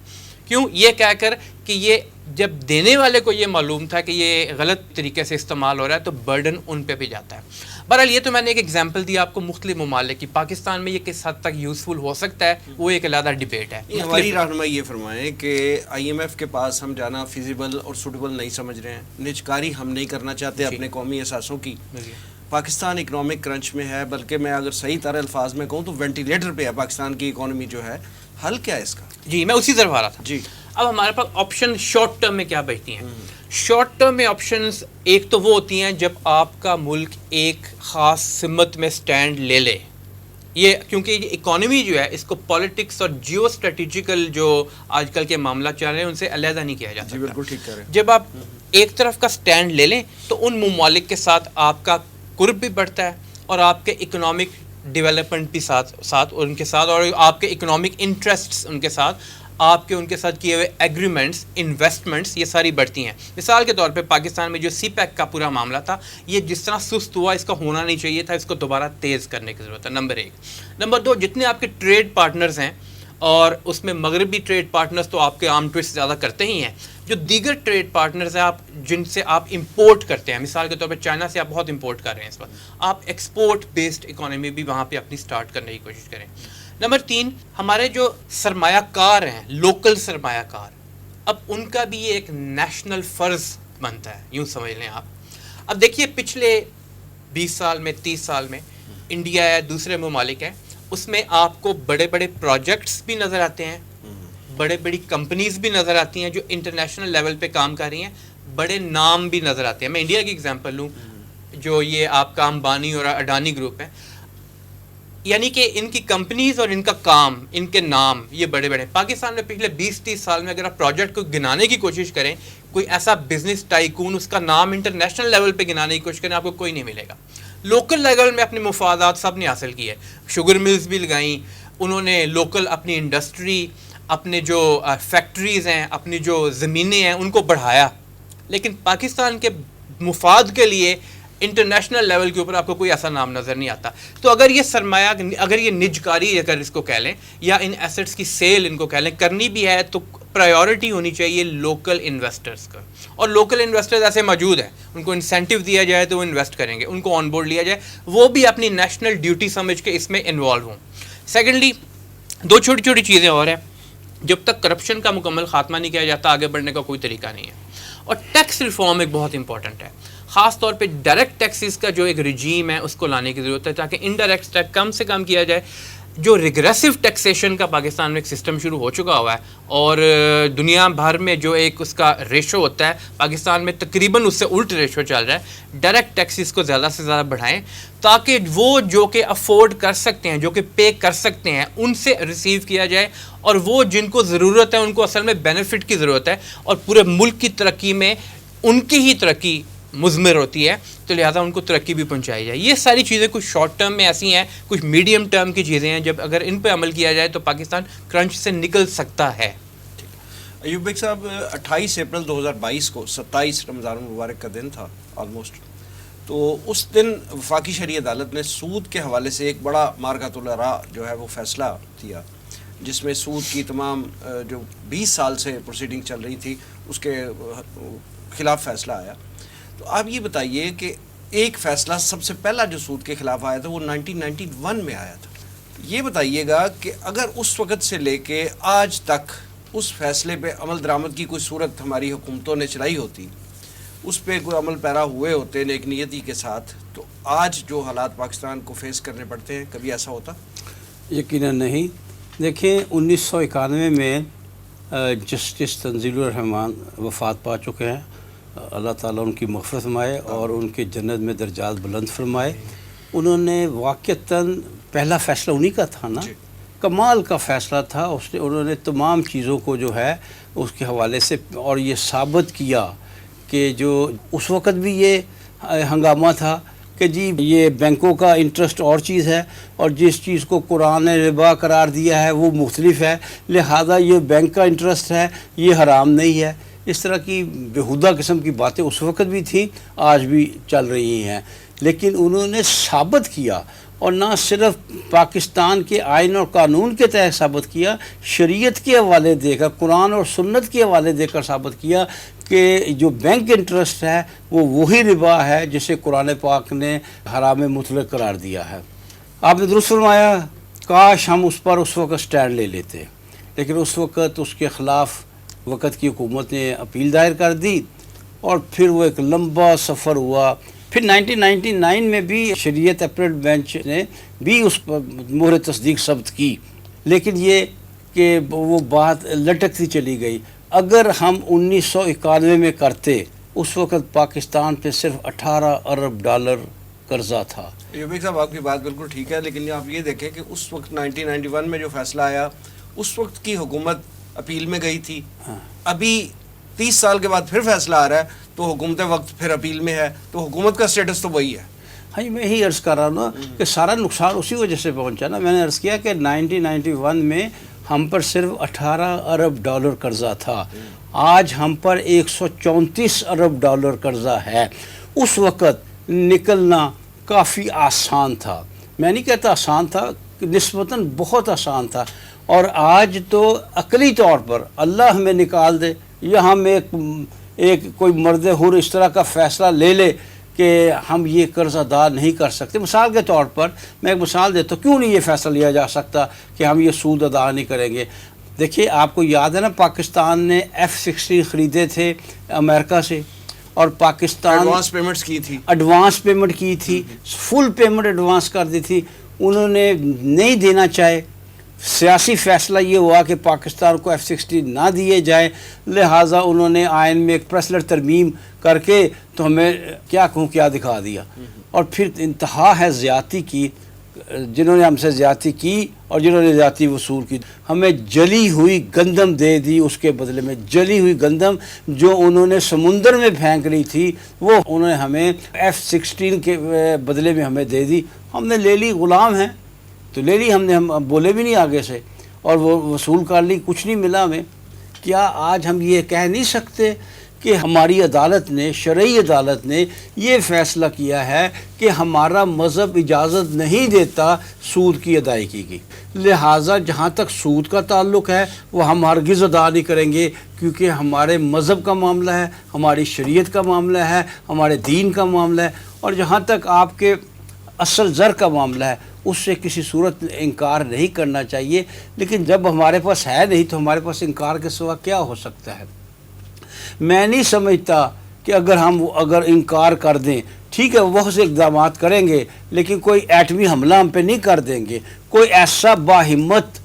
[SPEAKER 4] کیوں؟ یہ کہہ کر کہ یہ جب دینے والے کو یہ معلوم تھا کہ یہ غلط طریقے سے استعمال ہو رہا ہے تو برڈن ان پہ بھی جاتا ہے. بہرحال یہ تو میں نے ایک ایگزامپل دی آپ کو مختلف ممالک کی. پاکستان میں یہ کس حد تک یوزفل ہو سکتا ہے وہ ایک علیحدہ ڈبیٹ ہے.
[SPEAKER 2] ہماری رہنمائی یہ فرمائیں کہ IMF کے پاس ہم جانا فیزیبل اور سوٹیبل نہیں سمجھ رہے ہیں، نجکاری ہم نہیں کرنا چاہتے اپنے قومی احساسوں کی. پاکستان اکنامک کرنچ میں ہے، بلکہ میں اگر صحیح طرح الفاظ میں کہوں تو وینٹیلیٹر پہ ہے پاکستان کی اکانومی جو ہے. حل کیا ہے اس کا؟
[SPEAKER 4] جی میں اسی طرف آ رہا تھا.
[SPEAKER 2] جی
[SPEAKER 4] اب ہمارے پاس آپشن شارٹ ٹرم میں کیا بچتی ہیں؟ شارٹ ٹرم میں آپشنز ایک تو وہ ہوتی ہیں جب آپ کا ملک ایک خاص سمت میں سٹینڈ لے لے یہ کیونکہ یہ اکانومی جو ہے اس کو پالیٹکس اور جیو اسٹریٹجیکل جو آج کل کے معاملات چل رہے ہیں ان سے علیحدہ نہیں کیا جا سکتا.
[SPEAKER 2] بالکل ٹھیک کہہ رہے ہیں.
[SPEAKER 4] جب آپ ایک طرف کا سٹینڈ لے لیں تو ان ممالک کے ساتھ آپ کا قرب بھی بڑھتا ہے اور آپ کے اکنامک ڈیولپمنٹ بھی ساتھ ان کے ساتھ، اور آپ کے اکنامک انٹرسٹس ان کے ساتھ، آپ کے ان کے ساتھ کیے ہوئے ایگریمنٹس، انویسٹمنٹس، یہ ساری بڑھتی ہیں. مثال کے طور پہ پاکستان میں جو سی پیک کا پورا معاملہ تھا، یہ جس طرح سست ہوا اس کا ہونا نہیں چاہیے تھا، اس کو دوبارہ تیز کرنے کی ضرورت ہے. نمبر 1. نمبر 2، جتنے آپ کے ٹریڈ پارٹنرز ہیں، اور اس میں مغربی ٹریڈ پارٹنرز تو آپ کے عام ٹویسٹ زیادہ کرتے ہی ہیں، جو دیگر ٹریڈ پارٹنرز ہیں آپ جن سے آپ امپورٹ کرتے ہیں، مثال کے طور پہ چائنا سے آپ بہت امپورٹ کر رہے ہیں اس وقت، آپ ایکسپورٹ بیسڈ اکانومی بھی وہاں پہ اپنی سٹارٹ کرنے کی کوشش کریں. نمبر 3، ہمارے جو سرمایہ کار ہیں، لوکل سرمایہ کار، اب ان کا بھی یہ ایک نیشنل فرض بنتا ہے، یوں سمجھ لیں آپ. اب دیکھیے پچھلے 20 سال میں، 30 سال میں انڈیا ہے، دوسرے ممالک ہیں، اس میں آپ کو بڑے بڑے پروجیکٹس بھی نظر آتے ہیں، بڑے بڑی کمپنیز بھی نظر آتی ہیں جو انٹرنیشنل لیول پہ کام کر رہی ہیں، بڑے نام بھی نظر آتے ہیں. میں انڈیا کی اگزامپل لوں، جو یہ آپ کا امبانی اور اڈانی گروپ ہے، یعنی کہ ان کی کمپنیز اور ان کا کام، ان کے نام یہ بڑے بڑے. پاکستان میں پچھلے 20-30 سال میں اگر آپ پروجیکٹ کو گنانے کی کوشش کریں، کوئی ایسا بزنس ٹائکون اس کا نام انٹرنیشنل لیول پہ گنانے کی کوشش کریں، آپ کو کوئی نہیں ملے گا. لوکل لیول میں اپنے مفادات سب نے حاصل کیے، شوگر ملز بھی لگائیں انہوں نے، لوکل اپنی انڈسٹری، اپنے جو فیکٹریز ہیں، اپنی جو زمینیں ہیں ان کو بڑھایا. لیکن پاکستان کے مفاد کے لیے انٹرنیشنل لیول کے اوپر آپ کو کوئی ایسا نام نظر نہیں آتا. تو اگر یہ سرمایہ، اگر یہ نجکاری اگر اس کو کہہ لیں، یا ان ایسٹس کی سیل ان کو کہہ لیں، کرنی بھی ہے تو پرائیورٹی ہونی چاہیے لوکل انویسٹرز کا. اور لوکل انویسٹرز ایسے موجود ہیں، ان کو انسینٹیو دیا جائے تو وہ انویسٹ کریں گے، ان کو آن بورڈ لیا جائے، وہ بھی اپنی نیشنل ڈیوٹی سمجھ کے اس میں انوالو ہوں. سیکنڈلی، 2 چھوٹی چھوٹی چیزیں اور ہیں، جب تک کرپشن کا مکمل خاتمہ نہیں کیا جاتا آگے بڑھنے کا کوئی طریقہ نہیں ہے. اور ٹیکس ریفارم ایک بہت امپورٹنٹ ہے، خاص طور پہ ڈائریکٹ ٹیکسز کا جو ایک رجیم ہے اس کو لانے کی ضرورت ہے، تاکہ انڈائریکٹ ٹیکس کم سے کم کیا جائے. جو ریگریسو ٹیکسیشن کا پاکستان میں ایک سسٹم شروع ہو چکا ہوا ہے، اور دنیا بھر میں جو ایک اس کا ریشو ہوتا ہے، پاکستان میں تقریباً اس سے الٹ ریشو چل رہا ہے. ڈائریکٹ ٹیکسز کو زیادہ سے زیادہ بڑھائیں، تاکہ وہ جو کہ افورڈ کر سکتے ہیں، جو کہ پے کر سکتے ہیں، ان سے ریسیو کیا جائے، اور وہ جن کو ضرورت ہے ان کو اصل میں بینیفٹ کی ضرورت ہے، اور پورے ملک کی ترقی میں ان کی ہی ترقی مضمر ہوتی ہے، تو لہٰذا ان کو ترقی بھی پہنچائی جائے. یہ ساری چیزیں کچھ شارٹ ٹرم میں ایسی ہیں، کچھ میڈیم ٹرم کی چیزیں ہیں، جب اگر ان پہ عمل کیا جائے تو پاکستان کرنچ سے نکل سکتا ہے.
[SPEAKER 2] ایوب بیگ صاحب، 28 اپریل 2022 کو 27 رمضان المبارک کا دن تھا آلموسٹ، تو اس دن وفاقی شرعی عدالت نے سود کے حوالے سے ایک بڑا مارکۃ الاراء جو ہے وہ فیصلہ دیا، جس میں سود کی تمام جو 20 سال سے پروسیڈنگ چل رہی تھی اس کے خلاف فیصلہ آیا. تو آپ یہ بتائیے کہ ایک فیصلہ سب سے پہلا جو سود کے خلاف آیا تھا وہ 1991 میں آیا تھا. یہ بتائیے گا کہ اگر اس وقت سے لے کے آج تک اس فیصلے پہ عمل درآمد کی کوئی صورت ہماری حکومتوں نے چلائی ہوتی، اس پہ کوئی عمل پیرا ہوئے ہوتے نیک نیتی کے ساتھ، تو آج جو حالات پاکستان کو فیس کرنے پڑتے ہیں، کبھی ایسا ہوتا؟
[SPEAKER 3] یقیناً نہیں. دیکھیں 1991 میں جسٹس تنزیل الرحمان وفات پا چکے ہیں، اللہ تعالیٰ ان کی مغفرت فرمائے اور ان کے جنت میں درجات بلند فرمائے. انہوں نے واقعتاً پہلا فیصلہ انہی کا تھا نا، کمال کا فیصلہ تھا. انہوں نے تمام چیزوں کو جو ہے اس کے حوالے سے، اور یہ ثابت کیا کہ جو اس وقت بھی یہ ہنگامہ تھا کہ جی یہ بینکوں کا انٹرسٹ اور چیز ہے، اور جس چیز کو قرآن نے ربا قرار دیا ہے وہ مختلف ہے، لہذا یہ بینک کا انٹرسٹ ہے یہ حرام نہیں ہے. اس طرح کی بےہودہ قسم کی باتیں اس وقت بھی تھیں، آج بھی چل رہی ہیں. لیکن انہوں نے ثابت کیا، اور نہ صرف پاکستان کے آئین اور قانون کے تحت ثابت کیا، شریعت کے حوالے دے کر، قرآن اور سنت کے حوالے دے کر ثابت کیا کہ جو بینک انٹرسٹ ہے وہ وہی ربا ہے جسے قرآن پاک نے حرام مطلق قرار دیا ہے. آپ نے درست فرمایا، کاش ہم اس پر اس وقت سٹینڈ لے لیتے، لیکن اس وقت اس کے خلاف وقت کی حکومت نے اپیل دائر کر دی، اور پھر وہ ایک لمبا سفر ہوا. پھر 1999 میں بھی شریعت اپیلیٹ بینچ نے بھی اس پر مہر تصدیق ثبت کی، لیکن یہ کہ وہ بات لٹکتی چلی گئی. اگر ہم 1991 میں کرتے، اس وقت پاکستان پہ صرف $18 ارب قرضہ تھا.
[SPEAKER 2] یوبیک صاحب آپ کی بات بالکل ٹھیک ہے، لیکن آپ یہ دیکھیں کہ اس وقت 1991 میں جو فیصلہ آیا اس وقت کی حکومت اپیل میں گئی تھی. ابھی 30 سال کے بعد پھر فیصلہ آ رہا ہے تو حکومت وقت پھر اپیل میں ہے، تو حکومت کا سٹیٹس تو وہی ہے.
[SPEAKER 3] ہاں میں یہی عرض کر رہا ہوں نا کہ سارا نقصان اسی وجہ سے پہنچا نا. میں نے عرض کیا کہ 1991 میں ہم پر صرف 18 ارب ڈالر قرضہ تھا، آج ہم پر 134 ارب ڈالر قرضہ ہے. اس وقت نکلنا کافی آسان تھا، میں نہیں کہتا آسان تھا، نسبتاً بہت آسان تھا. اور آج تو عقلی طور پر اللہ ہمیں نکال دے یا ہم ایک کوئی مرد حر اس طرح کا فیصلہ لے لے کہ ہم یہ قرض ادا نہیں کر سکتے. مثال کے طور پر میں ایک مثال دیتا ہوں، کیوں نہیں یہ فیصلہ لیا جا سکتا کہ ہم یہ سود ادا نہیں کریں گے. دیکھیے آپ کو یاد ہے نا پاکستان نے F-16 خریدے تھے امریکہ سے، اور پاکستان ایڈوانس پیمنٹ کی تھی، فل پیمنٹ ایڈوانس کر دی تھی. انہوں نے نہیں دینا چاہے، سیاسی فیصلہ یہ ہوا کہ پاکستان کو F-16 نہ دیے جائے، لہٰذا انہوں نے آئین میں ایک پریسلر ترمیم کر کے تو ہمیں کیا کہوں کیا دکھا دیا. اور پھر انتہا ہے زیادتی کی، جنہوں نے ہم سے زیادتی کی اور جنہوں نے زیادتی وصول کی، ہمیں جلی ہوئی گندم دے دی. اس کے بدلے میں جلی ہوئی گندم جو انہوں نے سمندر میں پھینک رہی تھی وہ انہوں نے ہمیں F-16 کے بدلے میں ہمیں دے دی. ہم نے لے لی، غلام ہیں تو لے لی ہم نے، ہم بولے بھی نہیں آگے سے، اور وہ وصول کر لی، کچھ نہیں ملا ہمیں. کیا آج ہم یہ کہہ نہیں سکتے کہ ہماری عدالت نے، شرعی عدالت نے یہ فیصلہ کیا ہے کہ ہمارا مذہب اجازت نہیں دیتا سود کی ادائیگی کی، لہٰذا جہاں تک سود کا تعلق ہے وہ ہم ہرگز ادا نہیں کریں گے، کیونکہ ہمارے مذہب کا معاملہ ہے، ہماری شریعت کا معاملہ ہے، ہمارے دین کا معاملہ ہے. اور جہاں تک آپ کے اصل زر کا معاملہ ہے اس سے کسی صورت انکار نہیں کرنا چاہیے. لیکن جب ہمارے پاس ہے نہیں تو ہمارے پاس انکار کے سوا کیا ہو سکتا ہے. میں نہیں سمجھتا کہ اگر انکار کر دیں، ٹھیک ہے بہت سے اقدامات کریں گے لیکن کوئی ایٹمی حملہ ہم پہ نہیں کر دیں گے. کوئی ایسا باہمت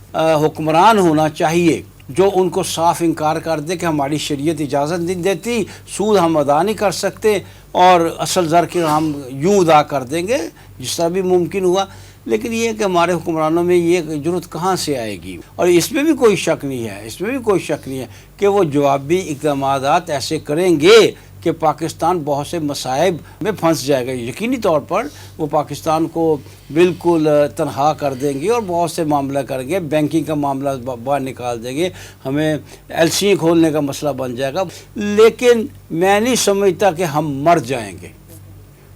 [SPEAKER 3] حکمران ہونا چاہیے جو ان کو صاف انکار کر دے کہ ہماری شریعت اجازت نہیں دیتی، سود ہم ادا نہیں کر سکتے اور اصل زر کے ہم یوں ادا کر دیں گے جس طرح بھی ممکن ہوا. لیکن یہ کہ ہمارے حکمرانوں میں یہ ضرورت کہاں سے آئے گی. اور اس میں بھی کوئی شک نہیں ہے کہ وہ جوابی اقدامات ایسے کریں گے کہ پاکستان بہت سے مصائب میں پھنس جائے گا. یقینی طور پر وہ پاکستان کو بالکل تنہا کر دیں گے اور بہت سے معاملہ کریں گے، بینکنگ کا معاملہ باہر نکال دیں گے، ہمیں LC کھولنے کا مسئلہ بن جائے گا. لیکن میں نہیں سمجھتا کہ ہم مر جائیں گے،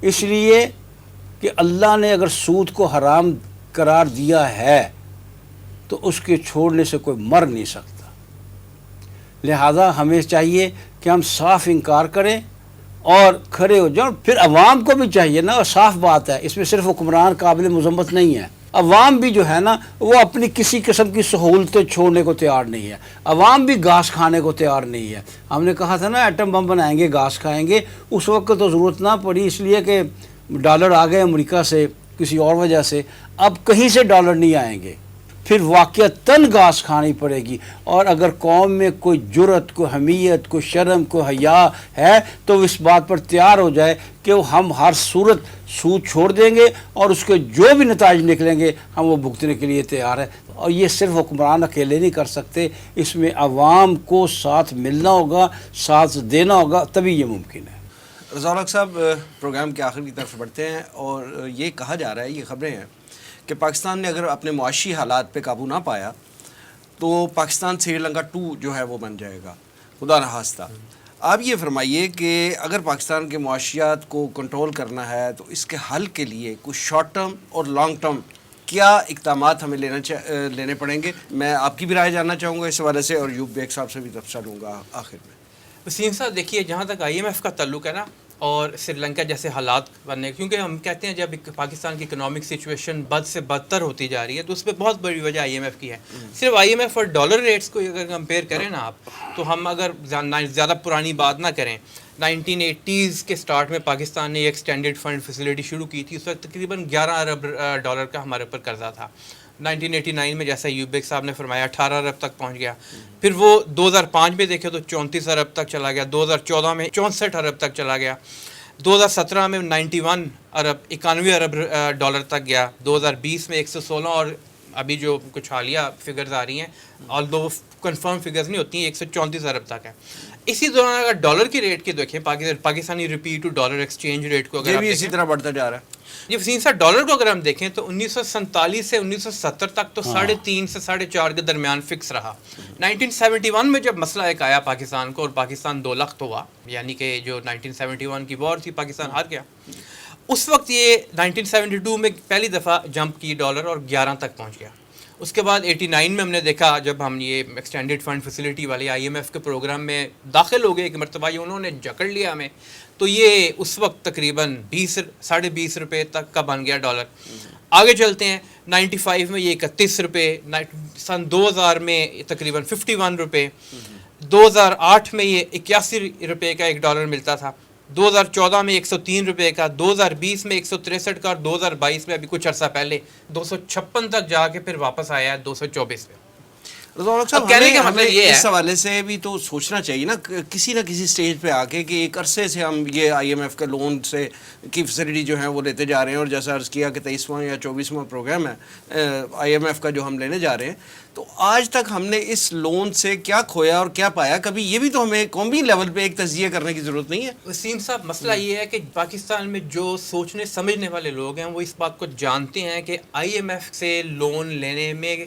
[SPEAKER 3] اس لیے کہ اللہ نے اگر سود کو حرام قرار دیا ہے تو اس کے چھوڑنے سے کوئی مر نہیں سکتا. لہذا ہمیں چاہیے کہ ہم صاف انکار کریں اور کھڑے ہو جائیں. پھر عوام کو بھی چاہیے نا، اور صاف بات ہے اس میں صرف حکمران قابل مذمت نہیں ہے، عوام بھی جو ہے نا وہ اپنی کسی قسم کی سہولتیں چھوڑنے کو تیار نہیں ہے، عوام بھی گھاس کھانے کو تیار نہیں ہے. ہم نے کہا تھا نا ایٹم بم بنائیں گے گھاس کھائیں گے، اس وقت تو ضرورت نہ پڑی اس لیے کہ ڈالر آ گئے امریکہ سے کسی اور وجہ سے. اب کہیں سے ڈالر نہیں آئیں گے، پھر واقعتاً گھاس کھانی پڑے گی. اور اگر قوم میں کوئی جرت، کوئی حمیت، کوئی شرم، کوئی حیا ہے تو اس بات پر تیار ہو جائے کہ ہم ہر صورت سود چھوڑ دیں گے اور اس کے جو بھی نتائج نکلیں گے ہم وہ بھگتنے کے لیے تیار ہیں. اور یہ صرف حکمران اکیلے نہیں کر سکتے، اس میں عوام کو ساتھ ملنا ہوگا، ساتھ دینا ہوگا، تبھی یہ ممکن ہے.
[SPEAKER 2] رضا الحق صاحب، پروگرام کے آخر کی طرف بڑھتے ہیں اور یہ کہا جا رہا ہے، یہ خبریں ہیں کہ پاکستان نے اگر اپنے معاشی حالات پہ قابو نہ پایا تو پاکستان سری لنکا 2 جو ہے وہ بن جائے گا، خدا نخواستہ. آپ یہ فرمائیے کہ اگر پاکستان کے معاشیات کو کنٹرول کرنا ہے تو اس کے حل کے لیے کچھ شارٹ ٹرم اور لانگ ٹرم کیا اقدامات ہمیں لینے پڑیں گے؟ میں آپ کی بھی رائے جاننا چاہوں گا اس حوالے سے، اور یوب بیگ صاحب سے بھی تبصرہ لوں گا آخر میں.
[SPEAKER 4] وسیم صاحب دیکھیے، جہاں تک IMF کا تعلق ہے نا اور سری لنکا جیسے حالات بننے، کیونکہ ہم کہتے ہیں جب پاکستان کی اکنامک سچویشن بد سے بدتر ہوتی جا رہی ہے تو اس پہ بہت بڑی وجہ IMF کی ہے. صرف IMF اور ڈالر ریٹس کو اگر کمپیئر کریں نا آپ، تو ہم اگر زیادہ پرانی بات نہ کریں، 1980s کے سٹارٹ میں پاکستان نے ایکسٹینڈڈ فنڈ فیسلٹی شروع کی تھی، اس وقت تقریباً 11 ارب ڈالر کا ہمارے اوپر قرضہ تھا. 1989 میں جیسا یوب بیگ صاحب نے فرمایا 18 ارب تک پہنچ گیا. پھر وہ 2005 میں دیکھے تو 34 ارب تک چلا گیا، 2014 میں 64 ارب تک چلا گیا. 2017 میں 91 ارب ڈالر تک گیا, 2020 میں 116, اور ابھی جو کچھ حالیہ فگرز آ رہی ہیں آلدو کنفرم فگرز نہیں ہوتی ہیں 134 ارب تک ہے. اسی دوران اگر ڈالر کی ریٹ کی دیکھیں, پاکستانی روپی ٹو ڈالر ایکسچینج ریٹ کو اگر
[SPEAKER 2] یہ بھی اسی طرح بڑھتا جا رہا ہے.
[SPEAKER 4] جی وسیم صاحب, ڈالر کو اگر ہم دیکھیں تو 1947 سے 1970 تک تو 3.5 سے 4.5 کے درمیان فکس رہا. 1971 میں جب مسئلہ ایک آیا پاکستان کو اور پاکستان 2 لخت ہوا, یعنی کہ جو 1971 کی وار تھی پاکستان ہار گیا, اس وقت یہ 1972 میں پہلی دفعہ جمپ کی ڈالر اور 11 تک پہنچ گیا. اس کے بعد 89 میں ہم نے دیکھا جب ہم یہ ایکسٹینڈڈ فنڈ فیسلٹی والے IMF کے پروگرام میں داخل ہو گئے ایک مرتبہ, یہ انہوں نے جکڑ لیا ہمیں, تو یہ اس وقت تقریباً 20 روپے تک کا بن گیا ڈالر. آگے چلتے ہیں, 95 میں یہ 31 روپے, سن 2000 میں تقریباً 51 روپے, 2008 میں یہ 81 روپے کا ایک ڈالر ملتا تھا, 2014 میں 103 روپے کا, 2020 میں 163 کا, اور 2022 میں ابھی کچھ عرصہ پہلے 256 تک جا کے پھر واپس آیا ہے 224 میں.
[SPEAKER 2] ہمیں اس حوالے سے بھی تو سوچنا چاہیے نا کسی نہ کسی سٹیج پہ آ کے کہ ایک عرصے سے ہم یہ IMF کے لون سے کی فیسلٹی جو ہے وہ لیتے جا رہے ہیں, اور جیسا عرض کیا کہ 23واں یا 24واں پروگرام ہے IMF کا جو ہم لینے جا رہے ہیں, تو آج تک ہم نے اس لون سے کیا کھویا اور کیا پایا, کبھی یہ بھی تو ہمیں قومی لیول پہ ایک تجزیہ کرنے کی ضرورت نہیں ہے.
[SPEAKER 4] وسیم صاحب, مسئلہ یہ ہے کہ پاکستان میں جو سوچنے سمجھنے والے لوگ ہیں وہ اس بات کو جانتے ہیں کہ IMF سے لون لینے میں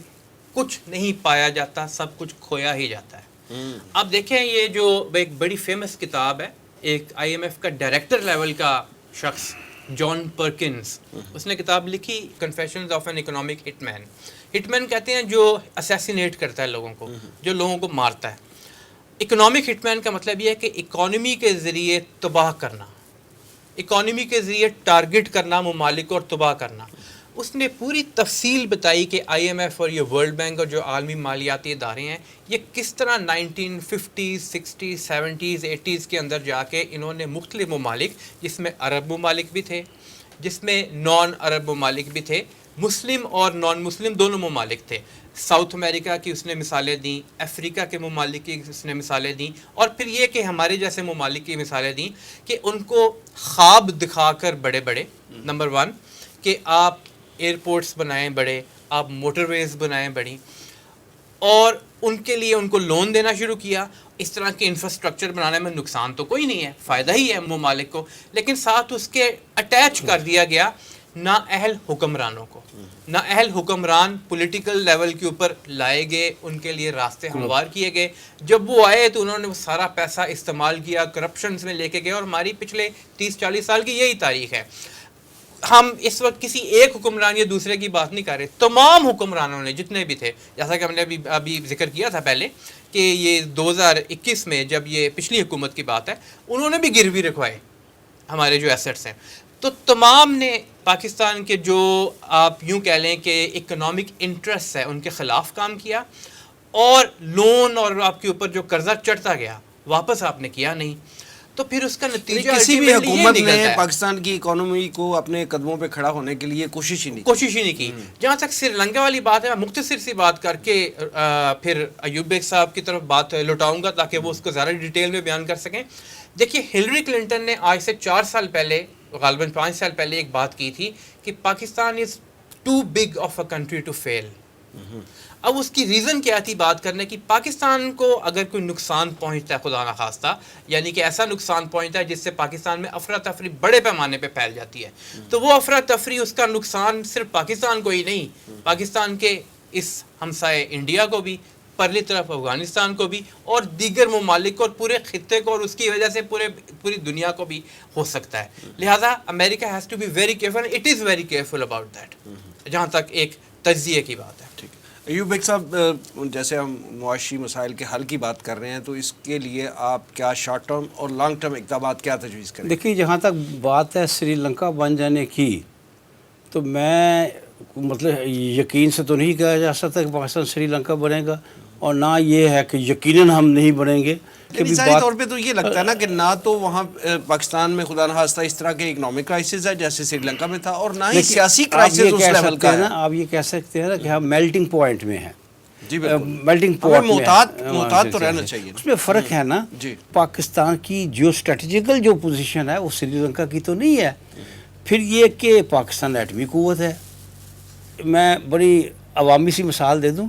[SPEAKER 4] کچھ نہیں پایا جاتا, سب کچھ کھویا ہی جاتا ہے. اب دیکھیں یہ جو ایک بڑی فیمس کتاب ہے, ایک IMF کا ڈائریکٹر لیول کا شخص جان پرکنز, اس نے کتاب لکھی کنفیشنز آف این اکنامک ہٹ مین. ہٹ مین کہتے ہیں جو اسیسینیٹ کرتا ہے لوگوں کو, جو لوگوں کو مارتا ہے. اکنامک ہٹ مین کا مطلب یہ ہے کہ اکانومی کے ذریعے تباہ کرنا, اکانومی کے ذریعے ٹارگٹ کرنا ممالک کو اور تباہ کرنا. اس نے پوری تفصیل بتائی کہ IMF اور یہ ورلڈ بینک اور جو عالمی مالیاتی ادارے ہیں یہ کس طرح 1950s 60s 70s 80s کے اندر جا کے انہوں نے مختلف ممالک, جس میں عرب ممالک بھی تھے, جس میں نان عرب ممالک بھی تھے, مسلم اور نان مسلم دونوں ممالک تھے, ساؤتھ امریکہ کی اس نے مثالیں دیں, افریقہ کے ممالک کی اس نے مثالیں دیں, اور پھر یہ کہ ہمارے جیسے ممالک کی مثالیں دیں کہ ان کو خواب دکھا کر بڑے بڑے, نمبر 1 کہ آپ ایئرپورٹس بنائیں بڑے, آپ موٹر ویز بنائیں بڑی, اور ان کے لیے ان کو لون دینا شروع کیا. اس طرح کے انفراسٹرکچر بنانے میں نقصان تو کوئی نہیں ہے, فائدہ ہی ہے ممالک کو, لیکن ساتھ اس کے اٹیچ کر دیا گیا نااہل حکمرانوں کو. نااہل حکمران پولیٹیکل لیول کے اوپر لائے گئے, ان کے لیے راستے ہموار کیے گئے. جب وہ آئے تو انہوں نے وہ سارا پیسہ استعمال کیا, کرپشنز میں لے کے گئے, اور ہماری پچھلے 30-40 سال کی یہی تاریخ ہے. ہم اس وقت کسی ایک حکمران یا دوسرے کی بات نہیں کر رہے, تمام حکمرانوں نے جتنے بھی تھے, جیسا کہ ہم نے ابھی ذکر کیا تھا پہلے کہ یہ 2021 میں جب یہ پچھلی حکومت کی بات ہے, انہوں نے بھی گروی رکھوائے ہمارے جو ایسٹس ہیں. تو تمام نے پاکستان کے جو آپ یوں کہہ لیں کہ اکنامک انٹرسٹ ہے ان کے خلاف کام کیا, اور لون اور آپ کے اوپر جو قرضہ چڑھتا گیا واپس آپ نے کیا نہیں. تو پھر اس کا نتیجہ
[SPEAKER 2] کسی بھی حکومت نے پاکستان کی اکانومی کو اپنے قدموں پہ کھڑا ہونے کے لیے کوشش ہی نہیں
[SPEAKER 4] کی. جہاں تک سری لنکا والی بات ہے, میں مختصر سی بات کر کے پھر ایوب بیگ صاحب کی طرف بات لوٹاؤں گا تاکہ وہ اس کو زیادہ ڈیٹیل میں بیان کر سکیں. دیکھیے ہلری کلنٹن نے آج سے 4 سال پہلے, غالباً 5 سال پہلے ایک بات کی تھی کہ Pakistan is too big of a country to fail. اب اس کی ریزن کیا تھی بات کرنے کی؟ پاکستان کو اگر کوئی نقصان پہنچتا ہے خدا نخواستہ, یعنی کہ ایسا نقصان پہنچتا ہے جس سے پاکستان میں افراتفری بڑے پیمانے پہ پھیل جاتی ہے, تو وہ افراتفری اس کا نقصان صرف پاکستان کو ہی نہیں, پاکستان کے اس ہمسائے انڈیا کو بھی, پرلی طرف افغانستان کو بھی, اور دیگر ممالک کو, اور پورے خطے کو, اور اس کی وجہ سے پوری دنیا کو بھی ہو سکتا ہے. لہٰذا امریکہ has to be very careful, it is very careful about that, جہاں تک ایک تجزیے کی بات ہے.
[SPEAKER 2] ٹھیک. ایوب بیگ صاحب, جیسے ہم معاشی مسائل کے حل کی بات کر رہے ہیں, تو اس کے لیے آپ کیا شارٹ ٹرم اور لانگ ٹرم اقدامات کیا تجویز کریں؟
[SPEAKER 3] دیکھیے, جہاں تک بات ہے سری لنکا بن جانے کی, تو میں مطلب یقین سے تو نہیں کہا جا سکتا کہ پاکستان سری لنکا بنے گا, اور نہ یہ ہے کہ یقیناً ہم نہیں بنیں گے.
[SPEAKER 2] ظاہری طور پہ تو یہ لگتا ہے نا کہ نہ تو وہاں پاکستان میں خدا نخواستہ اس طرح کے اکنامک کرائسس ہے جیسے سری لنکا میں تھا, اور نہ ہی سیاسی کرائسس اس لیول کا ہے.
[SPEAKER 3] آپ یہ کہہ سکتے ہیں نا کہ ہم میلٹنگ پوائنٹ میں ہیں.
[SPEAKER 2] جی بالکل،
[SPEAKER 3] میلٹنگ
[SPEAKER 2] ہمیں
[SPEAKER 3] پاٹ
[SPEAKER 2] محتاط تو رہنا چاہیے.
[SPEAKER 3] اس میں فرق ہے نا.
[SPEAKER 2] جی.
[SPEAKER 3] پاکستان کی جو اسٹریٹجیکل جو پوزیشن ہے وہ سری لنکا کی تو نہیں ہے. پھر یہ کہ پاکستان ایٹمی قوت ہے. میں بڑی عوامی سی مثال دے دوں.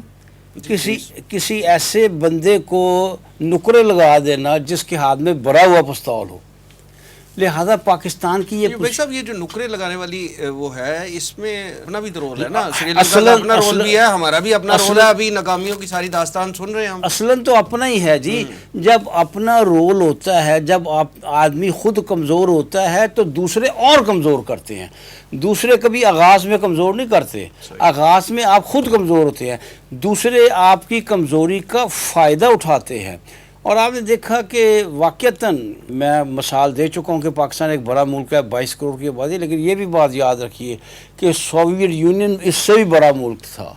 [SPEAKER 3] کسی ایسے بندے کو نکرے لگا دینا جس کے ہاتھ میں بھرا ہوا پستول ہو. لہذا پاکستان کی یہ
[SPEAKER 2] بھائی صاحب یہ جو نکرے لگانے والی وہ ہے اس میں اپنا بھی تو رول ہے نا. سری لنکا کا اپنا رول بھی ہے, ہمارا بھی اپنا رول ہے. ابھی ناکامیوں کی ساری داستان سن رہے ہیں ہم.
[SPEAKER 3] اصلاً تو اپنا ہی ہے جی. جب اپنا رول ہوتا ہے, جب آدمی خود کمزور ہوتا ہے تو دوسرے اور کمزور کرتے ہیں. دوسرے کبھی آغاز میں کمزور نہیں کرتے, آغاز میں آپ خود کمزور ہوتے ہیں, دوسرے آپ کی کمزوری کا فائدہ اٹھاتے ہیں. اور آپ نے دیکھا کہ واقعتاً میں مثال دے چکا ہوں کہ پاکستان ایک بڑا ملک ہے, 22 کروڑ کی آبادی, لیکن یہ بھی بات یاد رکھیے کہ سوویت یونین اس سے بھی بڑا ملک تھا.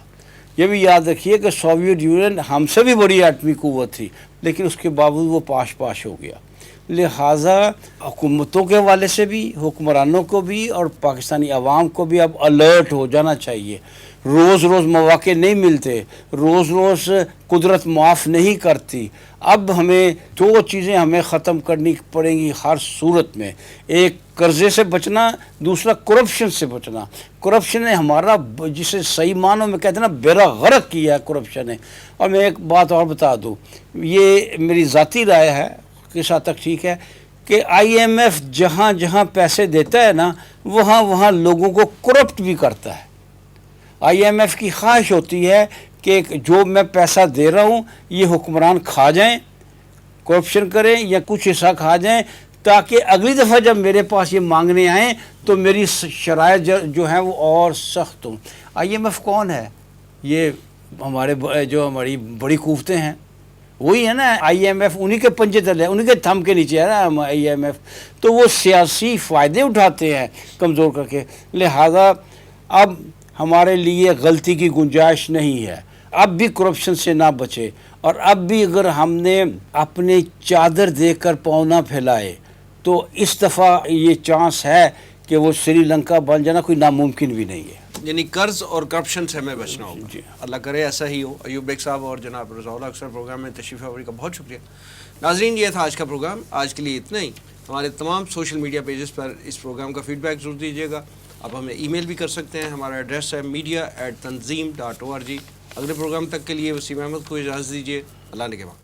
[SPEAKER 3] یہ بھی یاد رکھیے کہ سوویت یونین ہم سے بھی بڑی ایٹمی قوت تھی, لیکن اس کے باوجود وہ پاش ہو گیا. لہٰذا حکومتوں کے حوالے سے بھی, حکمرانوں کو بھی اور پاکستانی عوام کو بھی اب الرٹ ہو جانا چاہیے. روز روز مواقع نہیں ملتے, روز روز قدرت معاف نہیں کرتی. اب ہمیں دو چیزیں ہمیں ختم کرنی پڑیں گی ہر صورت میں. ایک قرضے سے بچنا, دوسرا کرپشن سے بچنا. کرپشن نے ہمارا, جسے صحیح معنوں میں کہتے ہیں نا, بیڑا غرق کیا ہے کرپشن نے. اور میں ایک بات اور بتا دوں, یہ میری ذاتی رائے ہے, کس حد تک ٹھیک ہے, کہ آئی ایم ایف جہاں جہاں پیسے دیتا ہے نا, وہاں لوگوں کو کرپٹ بھی کرتا ہے. آئی ایم ایف کی خواہش ہوتی ہے کہ جو میں پیسہ دے رہا ہوں یہ حکمران کھا جائیں, کرپشن کریں یا کچھ حصہ کھا جائیں, تاکہ اگلی دفعہ جب میرے پاس یہ مانگنے آئیں تو میری شرائط جو ہیں وہ اور سخت ہوں. آئی ایم ایف کون ہے؟ یہ ہماری بڑی قوتیں ہیں, وہی ہے نا. آئی ایم ایف انہی کے پنجے تلے, انہی کے تھم کے نیچے ہے نا آئی ایم ایف. تو وہ سیاسی فائدے اٹھاتے ہیں کمزور کر کے. لہذا اب ہمارے لیے غلطی کی گنجائش نہیں ہے. اب بھی کرپشن سے نہ بچے, اور اب بھی اگر ہم نے اپنے چادر دیکھ کر پاؤں نہ پھیلائے تو اس دفعہ یہ چانس ہے کہ وہ سری لنکا بن جانا کوئی ناممکن بھی نہیں ہے.
[SPEAKER 2] یعنی قرض اور کرپشن سے ہمیں بچنا ہوگا.
[SPEAKER 3] جی.
[SPEAKER 2] اللہ کرے ایسا ہی ہو. ایوب بیگ صاحب اور جناب رضا اللہ اکثر پروگرام میں تشریف آوری کا بہت شکریہ. ناظرین, یہ تھا آج کا پروگرام. آج کے لیے اتنا ہی. ہمارے تمام سوشل میڈیا پیجز پر اس پروگرام کا فیڈ بیک ضرور دیجیے گا. آپ ہمیں ای میل بھی کر سکتے ہیں. ہمارا ایڈریس ہے media@tanzeem.org. اگلے پروگرام تک کے لیے وسیم احمد کو اجازت دیجیے. اللہ نے کے بعد.